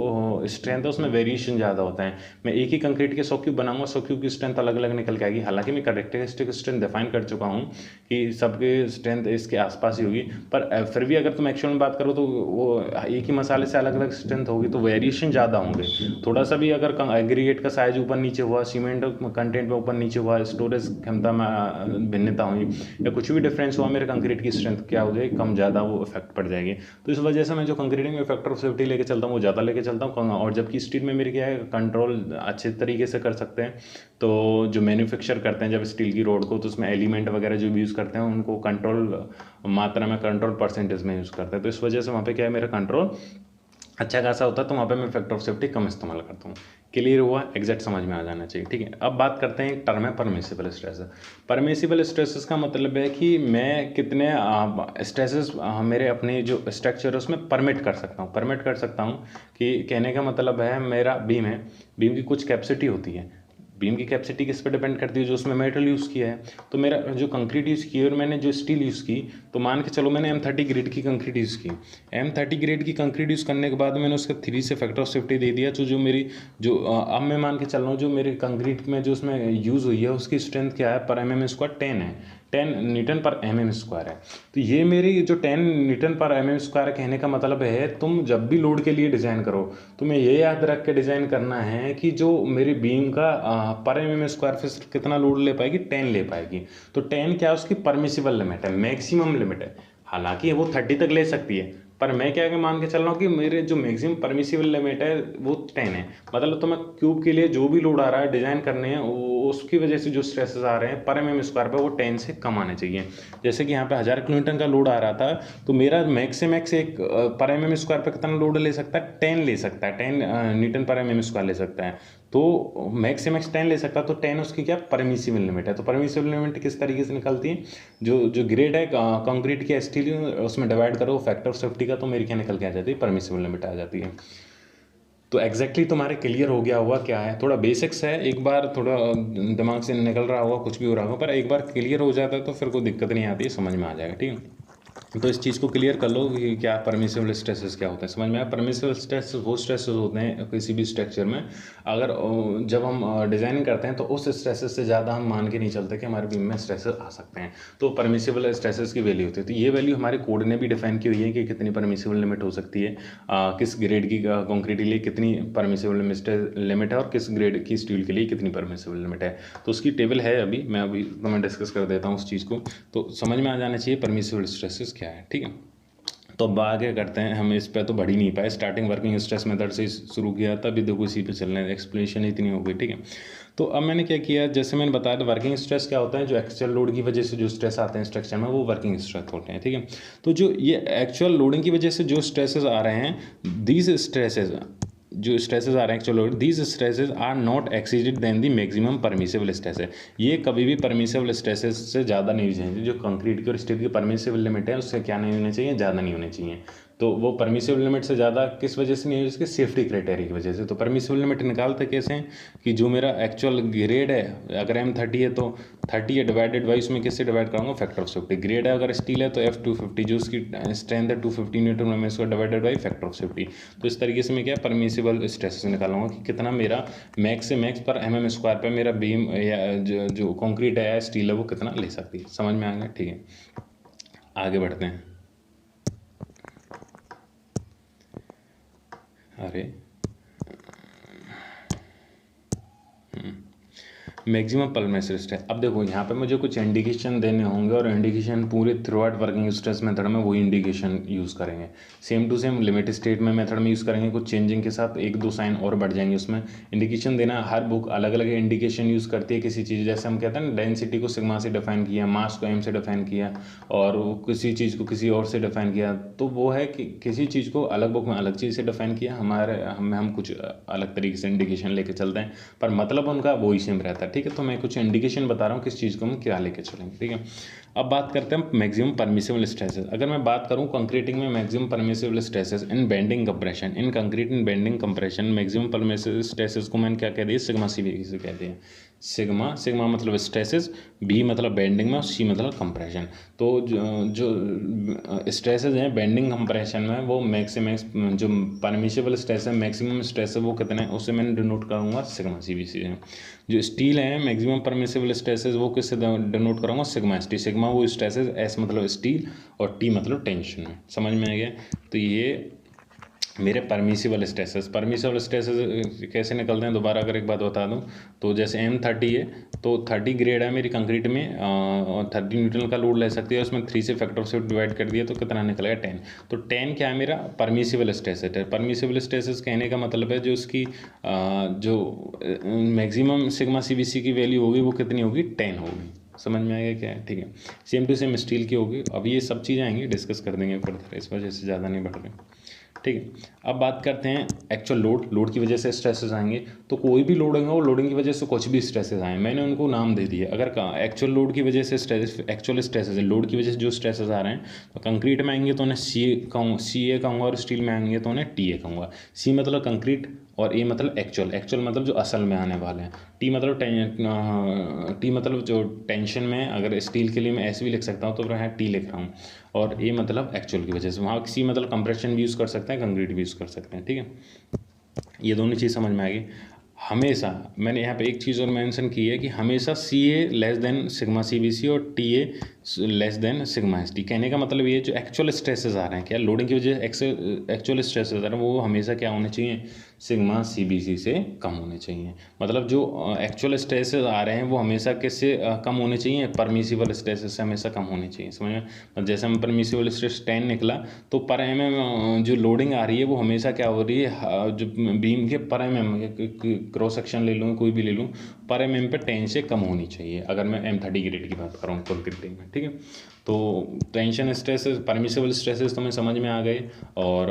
स्ट्रेंथ है उसमें वेरिएशन ज़्यादा होता है। मैं एक ही कंक्रीट के 100 क्यूब बनाऊंगा, 100 क्यूब की स्ट्रेंथ अलग अलग निकल के आएगी। हालांकि मैं करेक्टरिस्टिक स्ट्रेंथ डिफाइन कर चुका हूँ कि सबके स्ट्रेंथ इसके आसपास ही होगी, पर फिर भी अगर तुम एक्चुअल में बात करो तो वो एक ही मसाले से अलग अलग स्ट्रेंथ होगी, तो वेरिएशन ज़्यादा होंगे। थोड़ा सा भी अगर एग्रीगेट का साइज ऊपर नीचे हुआ, सीमेंट कंटेंट में ऊपर नीचे हुआ, स्टोरेज क्षमता में भिन्नता हुई, या कुछ भी डिफरेंस हुआ, मेरे कंक्रीट की स्ट्रेंथ क्या हो जाएगी, कम ज़्यादा वो इफेक्ट पड़ जाएगी। तो इस वजह से मैं जो कंक्रीटिंग में फैक्टर ऑफ सेफ्टी लेके चलता हूँ वो ज़्यादा लेके चलता हूँ। और जबकि स्टील में मेरे क्या है, कंट्रोल अच्छे तरीके से कर सकते हैं। तो जो मैन्युफैक्चर करते हैं जब स्टील की रोड को, तो उसमें एलिमेंट वगैरह जो भी यूज़ करते हैं उनको कंट्रोल मात्रा में, कंट्रोल परसेंटेज में यूज़ करते हैं। तो इस वजह से वहाँ पे क्या है, मेरा कंट्रोल अच्छा खासा होता है, तो वहाँ पे मैं फैक्टर ऑफ सेफ्टी कम इस्तेमाल करता हूँ। क्लियर हुआ, एग्जैक्ट समझ में आ जाना चाहिए, ठीक है। अब बात करते हैं, एक टर्म है परमिसिबल स्ट्रेसेस। परमिसिबल स्ट्रेसेस का मतलब है कि मैं कितने स्ट्रेसेस मेरे अपने जो स्ट्रक्चर है उसमें परमिट कर सकता हूँ। परमिट कर सकता हूँ कि कहने का मतलब है, मेरा बीम है, बीम की कुछ कैपेसिटी होती है। बीम की कैपेसिटी किस पे डिपेंड करती है, जो उसमें मेटल यूज़ किया है। तो मेरा जो कंक्रीट यूज़ की है और मैंने जो स्टील यूज़ की, तो मान के चलो मैंने M30 ग्रेड की कंक्रीट यूज़ की। M30 ग्रेड की कंक्रीट यूज़ करने के बाद मैंने उसका 3 से फैक्टर ऑफ सेफ्टी दे दिया। तो जो मेरी जो अब मैं मान के चल रहा हूँ, जो मेरी कंक्रीट में जो उसमें यूज़ हुई है उसकी स्ट्रेंथ क्या है, पर mm² 10 है, 10 न्यूटन पर mm² है। तो ये मेरी जो 10 न्यूटन पर mm² कहने का मतलब है, तुम जब भी लोड के लिए डिज़ाइन करो, तुम्हें ये याद रख के डिज़ाइन करना है कि जो मेरी बीम का पर mm² फिर कितना लोड ले पाएगी, 10 ले पाएगी। तो 10 क्या है, उसकी परमिसिबल लिमिट है, मैक्सिमम लिमिट है। हालांकि वो 30 तक ले सकती है, पर मैं क्या मान के चल रहा हूँ कि मेरे जो मैक्सिमम परमिसिबल लिमिट है वो 10 है। मतलब तो मैं क्यूब के लिए जो भी लोड आ रहा है डिज़ाइन करने हैं, उसकी वजह से जो स्ट्रेसेस आ रहे हैं पर mm² पे, वो 10 से कम आने चाहिए। जैसे कि यहाँ पे 1000 किलोन्यूटन का लोड आ रहा था, तो मेरा मैक्स से मैक्स एक पर mm² पे कितना लोड ले सकता है, 10 ले सकता है, 10 न्यूटन पर mm² ले सकता है। तो मैक्स से मैक्स 10 ले सकता है, तो 10 उसकी क्या परमिसिबल लिमिट है। तो परमिसिबल लिमिट किस तरीके से निकलती है, जो ग्रेड है कंक्रीट की स्टील, उसमें डिवाइड करो फैक्टर ऑफ सेफ्टी का, तो मेरी क्या निकल के आ जाती है, परमिसिबल लिमिट आ जाती है। तो एग्जैक्टली तुम्हारे क्लियर हो गया होगा क्या है। थोड़ा बेसिक्स है, एक बार थोड़ा दिमाग से निकल रहा होगा, कुछ भी हो रहा होगा, पर एक बार क्लियर हो जाता है तो फिर कोई दिक्कत नहीं आती है, समझ में आ जाएगा, ठीक है। तो इस चीज़ को क्लियर कर लो कि क्या परमिसिबल स्ट्रेसेस क्या होते हैं, समझ में आया। परमिसिबल स्ट्रेस वो स्ट्रेसेस होते हैं किसी भी स्ट्रक्चर में, अगर जब हम डिज़ाइनिंग करते हैं तो उस स्ट्रेसेस से ज़्यादा हम मान के नहीं चलते कि हमारे बीम में स्ट्रेसेस आ सकते हैं। तो परमिसिबल स्ट्रेसेस की वैल्यू होती है, तो ये वैल्यू हमारे कोड ने भी डिफाइन की हुई है कि कितनी परमिसिबल लिमिट हो सकती है, किस ग्रेड की कंक्रीट के लिए कितनी परमिसिबल लिमिट है, और किस ग्रेड की स्टील के लिए कितनी परमिसिबल लिमिट है। तो उसकी टेबल है, अभी तो मैं डिस्कस कर देता हूँ उस चीज़ को, तो समझ में आ जाना चाहिए परमिसिबल स्ट्रेसेस क्या है, ठीक है। तो अब आगे करते हैं, हम इस पे तो बढ़ ही नहीं पाए, स्टार्टिंग वर्किंग स्ट्रेस मेथड से शुरू किया था, अभी देखो इसी पे चल रहे हैं, एक्सप्लेनेशन इतनी हो गई, ठीक है। तो अब मैंने क्या किया, जैसे मैंने बताया था वर्किंग स्ट्रेस क्या होता है, जो एक्चुअल लोड की वजह से जो स्ट्रेस आते हैं स्ट्रक्चर में, वो वर्किंग स्ट्रेस होते हैं, ठीक है। तो जो ये एक्चुअल लोडिंग की वजह से जो स्ट्रेसेस आ रहे हैं, दीज स्ट्रेसेस जो स्ट्रेसेस आ रहे हैं actual load, these stresses are not exceeded then the maximum permissible stress है। ये कभी भी परमिसिबल स्ट्रेसेस से ज़्यादा नहीं होनी चाहिए। जो कंक्रीट की और स्टील की परमिसिबल लिमिट है, उससे क्या नहीं होनी चाहिए, ज़्यादा नहीं होनी चाहिए। तो वो परमिसिबल लिमिट से ज़्यादा किस वजह से नहीं है, उसके सेफ्टी क्राइटेरिया की वजह से। तो परमिसिबल लिमिट निकालते कैसे हैं, कि जो मेरा एक्चुअल ग्रेड है, अगर M30 है तो 30 है, डिवाइडेड बाई उसमें किससे डिवाइड कराऊंगा, फैक्टर ऑफ सेफ्टी। ग्रेड है अगर स्टील है तो F250, जो उसकी स्ट्रेंथ है 250 न्यूटन, में इसको divided by factor of safety. तो इस तरीके से मैं क्या परमिसिबल स्ट्रेस निकालूंगा कि कितना मेरा मैक्स से मैक्स पर mm² पर मेरा बीम या जो कंक्रीट है या स्टील है वो कितना ले सकती है। समझ में आ गया, ठीक है। आगे बढ़ते हैं। अरे मैक्सिमम परमिसिबल स्ट्रेस, अब देखो यहाँ पे मुझे कुछ इंडिकेशन देने होंगे, और इंडिकेशन पूरे throughout working stress method में वही इंडिकेशन यूज़ करेंगे, same to same limit state में मेथड में यूज़ करेंगे, कुछ चेंजिंग के साथ एक दो साइन और बढ़ जाएंगे उसमें। इंडिकेशन देना, हर बुक अलग अलग इंडिकेशन यूज़ करती है किसी चीज़, जैसे हम कहते हैं ना, डेंसिटी को सिग्मा से डिफाइन किया, मास को m से डिफाइन किया, और किसी चीज़ को किसी और से डिफाइन किया, तो वो है कि किसी चीज़ को अलग बुक में अलग चीज़ से डिफाइन किया, हम कुछ अलग तरीके से इंडिकेशन लेके चलते हैं, पर मतलब उनका वही सेम रहता है, ठीक है। तो मैं कुछ इंडिकेशन बता रहा हूँ किस चीज़ को हम क्या लेके चलेंगे, ठीक है। अब बात करते हैं मैक्सिमम परमिसिबल स्ट्रेसेस। अगर मैं बात करूँ कंक्रीटिंग में मैक्सिमम परमिसिबल स्ट्रेसेस इन बेंडिंग कंप्रेशन, इन कंक्रीट इन bending compression maximum permissible stresses को मैंने क्या कह दिया, सिग्मा CV से कह दिया। सिग्मा मतलब स्ट्रेसेस, B मतलब बेंडिंग में, और C मतलब कंप्रेशन। तो जो स्ट्रेसेस हैं बेंडिंग कंप्रेशन में, वो मैक्स से मैक्स जो परमिसिबल स्ट्रेस है, मैक्सिमम स्ट्रेस है, वो कितना है, उसे मैंने डिनोट करूँगा सिग्मा CV से। जो स्टील है मैक्सिमम परमिसिबल स्ट्रेसेस, वो किससे डिनोट करूँगा, सिग्मा ST। सिग्मा वो स्ट्रेसेस, S मतलब स्टील और T मतलब टेंशन में। समझ में आ गया। तो ये मेरे परमिसिबल स्ट्रेसेस कैसे निकलते हैं, दोबारा अगर एक बात बता दूं, तो जैसे M30 है तो 30 ग्रेड है मेरी कंक्रीट में, और 30 न्यूटन का लोड ले सकती है, उसमें 3 से फैक्टर से डिवाइड कर दिया तो कितना निकलेगा, 10। तो 10 क्या है, मेरा परमिसिबल स्ट्रेस है। परमिसिबल स्ट्रेसेस कहने का मतलब है जो उसकी जो मैक्सिमम सिग्मा CBC की वैल्यू होगी वो कितनी होगी, 10 होगी। समझ में आएगा क्या है, ठीक है। सेम टू सेम स्टील की होगी। अब ये सब चीज़ें आएंगी, डिस्कस कर देंगे फर्दर, इस वजह से ज़्यादा नहीं बढ़ रहे, ठीक है। अब बात करते हैं एक्चुअल लोड की वजह से स्ट्रेसेस आएंगे। तो कोई भी लोड होगा वो लोडिंग की वजह से कुछ भी स्ट्रेसेस आए, मैंने उनको नाम दे दिए। अगर एक्चुअल लोड की वजह से स्ट्रेस, एक्चुअल स्ट्रेसेस है, लोड की वजह से जो स्ट्रेसेस आ रहे हैं, तो कंक्रीट में आएंगे तो उन्हें सी ए कहूँगा, और स्टील में आएंगे तो उन्हें टी ए कहूँगा। सी मतलब कंक्रीट और ए मतलब एक्चुअल मतलब जो असल में आने वाले हैं। टी मतलब जो टेंशन में, अगर स्टील के लिए मैं ऐसे भी लिख सकता हूँ तो यहाँ टी लिख रहा हूँ। और ए मतलब एक्चुअल की वजह से, वहाँ सी मतलब कंप्रेशन भी यूज़ कर सकते हैं, कंक्रीट भी यूज़ कर सकते हैं। ठीक है, ये दोनों चीज़ समझ में आ गई। हमेशा मैंने यहाँ पे एक चीज़ और मेंशन की है कि हमेशा C A less than sigma C B C और T A less than sigma S T. कहने का मतलब ये जो एक्चुअल स्ट्रेसेस आ रहे हैं, क्या लोडिंग की वजह से एक्चुअल स्ट्रेसेस आ रहे हैं, वो हमेशा क्या होने चाहिए, सिग्मा सी बी सी से कम होने चाहिए। मतलब जो एक्चुअल स्ट्रेसेस आ रहे हैं वो हमेशा किससे कम होने चाहिए, परमिसिबल स्ट्रेसेस से हमेशा कम होने चाहिए। समझ में, जैसे हम परमिसिबल स्ट्रेस 10 निकला, तो पर एम एम जो लोडिंग आ रही है वो हमेशा क्या हो रही है, जो बीम के पर एम एम क्रॉस सेक्शन ले लूँ, कोई भी ले लूँ, पर एम एम पे 10 से कम होनी चाहिए, अगर मैं M30 ग्रेड की बात कर रहा हूँ कंक्रीट में। ठीक है, तो टेंशन स्ट्रेसेस, परमिसिबल स्ट्रेसेस तो हमें समझ में आ गए, और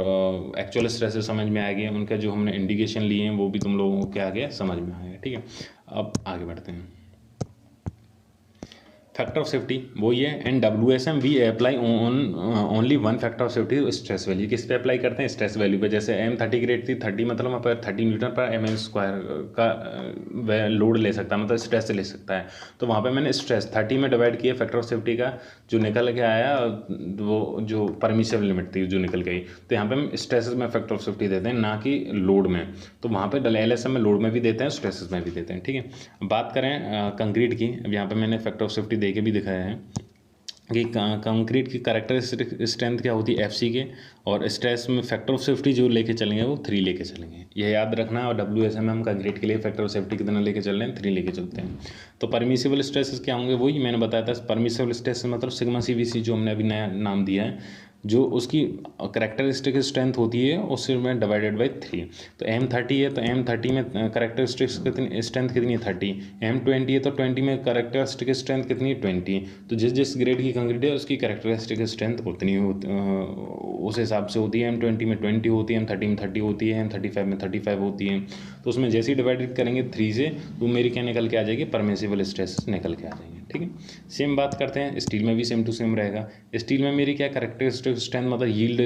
एक्चुअल स्ट्रेसेस समझ में आ गए, उनका जो हमने इंडिकेशन लिए हैं वो भी तुम लोगों को क्या आ गया, समझ में आ गया। ठीक है, अब आगे बढ़ते हैं। फैक्टर ऑफ सेफ्टी वही है, and WSM we apply on only one factor of safety, stress value. किस पे अप्लाई करते हैं, स्ट्रेस वैल्यू पे। जैसे M30 ग्रेड थी, 30 मतलब वहाँ पर 30 न्यूटन पर mm² का लोड ले सकता है, मतलब स्ट्रेस ले सकता है। तो वहाँ पे मैंने स्ट्रेस 30 में डिवाइड किया, फैक्टर ऑफ सेफ्टी का जो निकल के आया, वो जो परमिसिबल लिमिट थी जो निकल गई। तो यहाँ पे हम स्ट्रेसेस में फैक्टर ऑफ सेफ्टी देते हैं, ना कि लोड में। तो वहाँ पे LSM में लोड में भी देते हैं, स्ट्रेसेस में भी देते हैं। ठीक है, बात करें कंक्रीट की। अब यहाँ पे मैंने फैक्टर ऑफ सेफ्टी दे के भी दिखाया है कि कंक्रीट की कैरेक्टरिस्टिक स्ट्रेंथ क्या होती है, FC के, और स्ट्रेस में फैक्टर ऑफ सेफ्टी जो लेके चलेंगे वो 3 लेके चलेंगे, यह याद रखना है। और WSM हम कंक्रीट के लिए फैक्टर ऑफ सेफ्टी कितना लेके चल रहे हैं, 3 लेके चलते हैं। तो परमिसिबल स्ट्रेसेस क्या होंगे, वही मैंने बताया था। परमिसिबल स्ट्रेस मतलब सिग्मा CVC जो हमने अभी नया नाम दिया है, जो उसकी कैरेक्टरिस्टिक स्ट्रेंथ होती है उससे में डिवाइडेड बाई 3। तो M30 है तो M30 में कैरेक्टरिस्टिक कितनी स्ट्रेंथ कितनी है, 30। M20 है तो 20 में कैरेक्टरिस्टिक स्ट्रेंथ कितनी है, 20। तो जिस जिस ग्रेड की कंक्रीट है उसकी कैरेक्टरिस्टिक स्ट्रेंथ उतनी उस हिसाब से होती है। M20 में 20 होती है, M30 में 30 होती है, M35 में 35 होती है। तो उसमें जैसे ही डिवाइडेड करेंगे 3 से, तो मेरी क्या निकल के आ जाएगी, परमिसिबल स्ट्रेस निकल के आ जाएंगे। ठीक है, सेम बात करते हैं स्टील में भी, सेम टू सेम रहेगा। स्टील में मेरी क्या कैरेक्टरिस्टिक स्ट्रेंथ मतलब यील्ड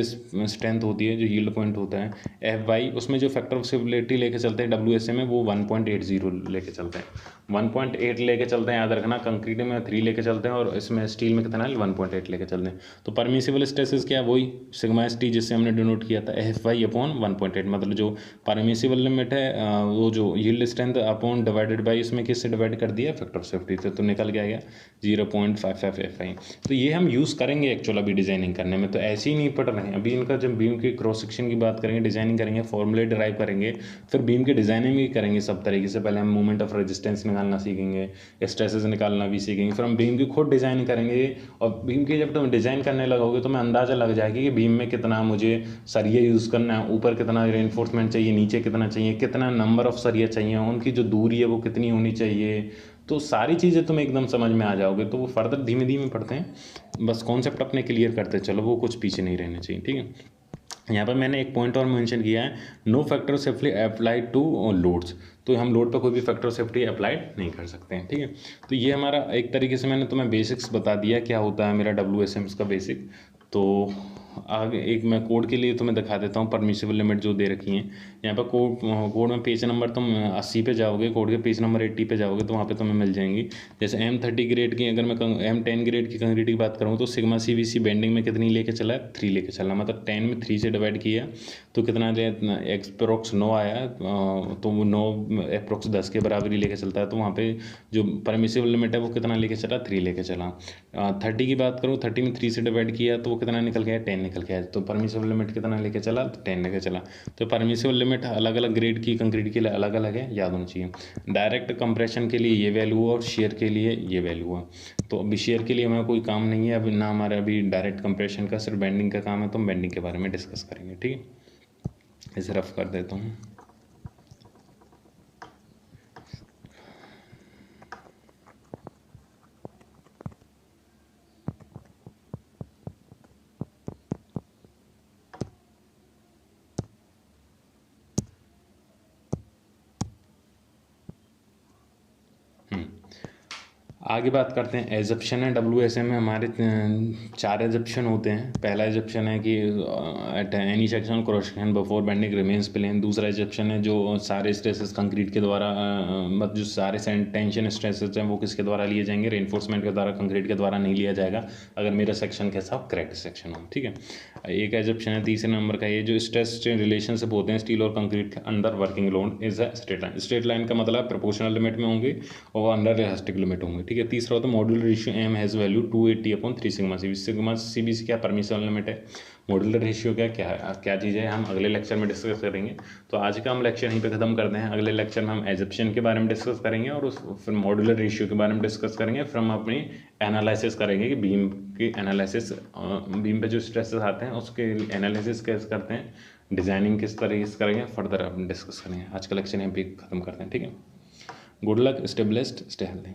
स्ट्रेंथ होती है, जो यील्ड पॉइंट होता है FY, उसमें जो फैक्टर ऑफ सेफ्टी लेके चलते हैं WSM में, वो 1.80 लेके चलते हैं, 1.8 लेके चलते हैं, याद रखना। कंक्रीट में 3 लेके चलते हैं, और इसमें स्टील में कितना है, 1.8 लेके चलते हैं। तो परमिसिबल स्ट्रेसेस क्या, वही सिग्मा ST जिससे हमने डिनोट किया था, FY/1.8, मतलब जो परमिसिबल लिमिट है, वो जो yield strength upon divided by, इसमें किससे डिवाइड कर दिया, फैक्टर ऑफ सेफ्टी से, तो निकल के आ गया 0.55 FI। तो ये हम यूज़ करेंगे एक्चुअल अभी डिज़ाइनिंग करने में, तो ऐसे ही नहीं पढ़ रहे हैं अभी। इनका जब बीम के क्रॉस सेक्शन की बात करेंगे, डिज़ाइनिंग करेंगे, फॉर्मूले डिराइव करेंगे, फिर बीम के डिज़ाइनिंग भी करेंगे सब तरीके से। पहले हम मोमेंट ऑफ रेजिस्टेंस निकालना सीखेंगे, स्ट्रेसेस निकालना भी सीखेंगे, फिर हम बीम की खुद डिज़ाइन करेंगे। और बीम की जब तुम डिज़ाइन करने लगोगे तो मैं अंदाज़ा लग जाएगी कि बीम में कितना मुझे सरिया यूज़ करना है, ऊपर कितना रेनफोर्समेंट चाहिए, नीचे कितना चाहिए, कितना नंबर ऑफ सरिया चाहिए, उनकी जो दूरी है वो कितनी होनी चाहिए। तो सारी चीज़ें तुम एकदम समझ में आ जाओगे। तो वो फर्दर धीमे धीमे पढ़ते हैं, बस कॉन्सेप्ट अपने क्लियर करते चलो, वो कुछ पीछे नहीं रहने चाहिए। ठीक है, यहाँ पर मैंने एक पॉइंट और मेंशन किया है, no factor safety applied to loads. तो हम लोड पर कोई भी फैक्टर सेफ्टी अप्लाइड नहीं कर सकते हैं। ठीक है, तो ये हमारा एक तरीके से मैंने तुम्हें बेसिक्स बता दिया, क्या होता है मेरा WSMs का बेसिक। तो आगे एक मैं कोड के लिए तुम्हें दिखा देता हूँ, परमिसिबल लिमिट जो दे रखी हैं यहाँ पर। कोड में पेज नंबर तुम 80 पे जाओगे, कोड के पेज नंबर 80 पे जाओगे तो वहाँ पे तुम्हें मिल जाएंगी। जैसे M30 ग्रेड की, अगर मैं M10 ग्रेड की कंक्रीट की बात करूँ, तो सिग्मा CVC बेंडिंग में कितनी लेके चला है, 3 लेके चला, मतलब 10 में 3 से डिवाइड किया तो कितना एक्सप्रोक्स 9 आया। तो वो 9 अप्रोक्स 10 के बराबर ही लेके चलता है। तो वहाँ पे जो परमिसिबल लिमिट है वो कितना लेके चला, 3 लेके चला। 30 की बात करूँ, 30 में 3 से डिवाइड किया तो वो कितना निकल गया, 10 निकल गया। तो परमिसिबल लिमिट कितना लेके चला, तो 10 लेके चला। तो परमिसिबल लिमिट अलग अलग ग्रेड की कंक्रीट के लिए अलग अलग है, याद होना चाहिए। डायरेक्ट कंप्रेशन के लिए ये वैल्यू है, और शेयर के लिए ये वैल्यू है। तो अभी शेयर के लिए हमें कोई काम नहीं है अभी, ना हमारा अभी डायरेक्ट कंप्रेशन का, सिर्फ बेंडिंग का काम है। तो हम बेंडिंग के बारे में डिस्कस करेंगे। ठीक है, इसे रफ कर देता हूँ। आगे बात करते हैं एजप्शन है। WSM में हमारे 4 एजप्शन होते हैं। पहला एजप्शन है कि at any section cross section before bending remains plane. दूसरा एजप्शन है जो सारे स्ट्रेसेस कंक्रीट के द्वारा मतलब जो सारे टेंशन स्ट्रेसेस हैं वो किसके द्वारा लिए जाएंगे, रेनफोर्समेंट के द्वारा, कंक्रीट के द्वारा नहीं लिया जाएगा अगर मेरा सेक्शन कैसा हो, क्रैक्ड सेक्शन हो। ठीक है, एक एजप्शन है तीसरे नंबर का ये जो स्ट्रेस स्ट्रेन रिलेशनशिप होते हैं स्टील और कंक्रीट के under working load is a straight line. Straight line का मतलब प्रोपोर्शनल लिमिट में होंगे और अंडर रिलेस्टिक लिमिट होंगे। ठीक है, तीसरा होता है modular ratio M has value 280/3 sigma C. Sigma C B C क्या परमिशन लिमिट है, मॉड्यूलर रेशियो क्या चीज़ है, हम अगले लेक्चर में डिस्कस करेंगे। तो आज का हम लेक्चर यहीं पे ख़त्म करते हैं। अगले लेक्चर में हम एजप्शन के बारे में डिस्कस करेंगे और उस फिर मॉड्यूलर रेशियो के बारे में डिस्कस करेंगे। फिर हम अपनी एनालिसिस करेंगे कि बीम की एनालिसिस, बीम पे जो स्ट्रेसेस आते हैं उसके एनालिसिस कैसे करते हैं, डिज़ाइनिंग किस तरीके से करेंगे, फर्दर हम डिस्कस करेंगे। आज का लेक्चर यहीं पे ख़त्म करते हैं। ठीक है, good luck, stay blessed, stay healthy.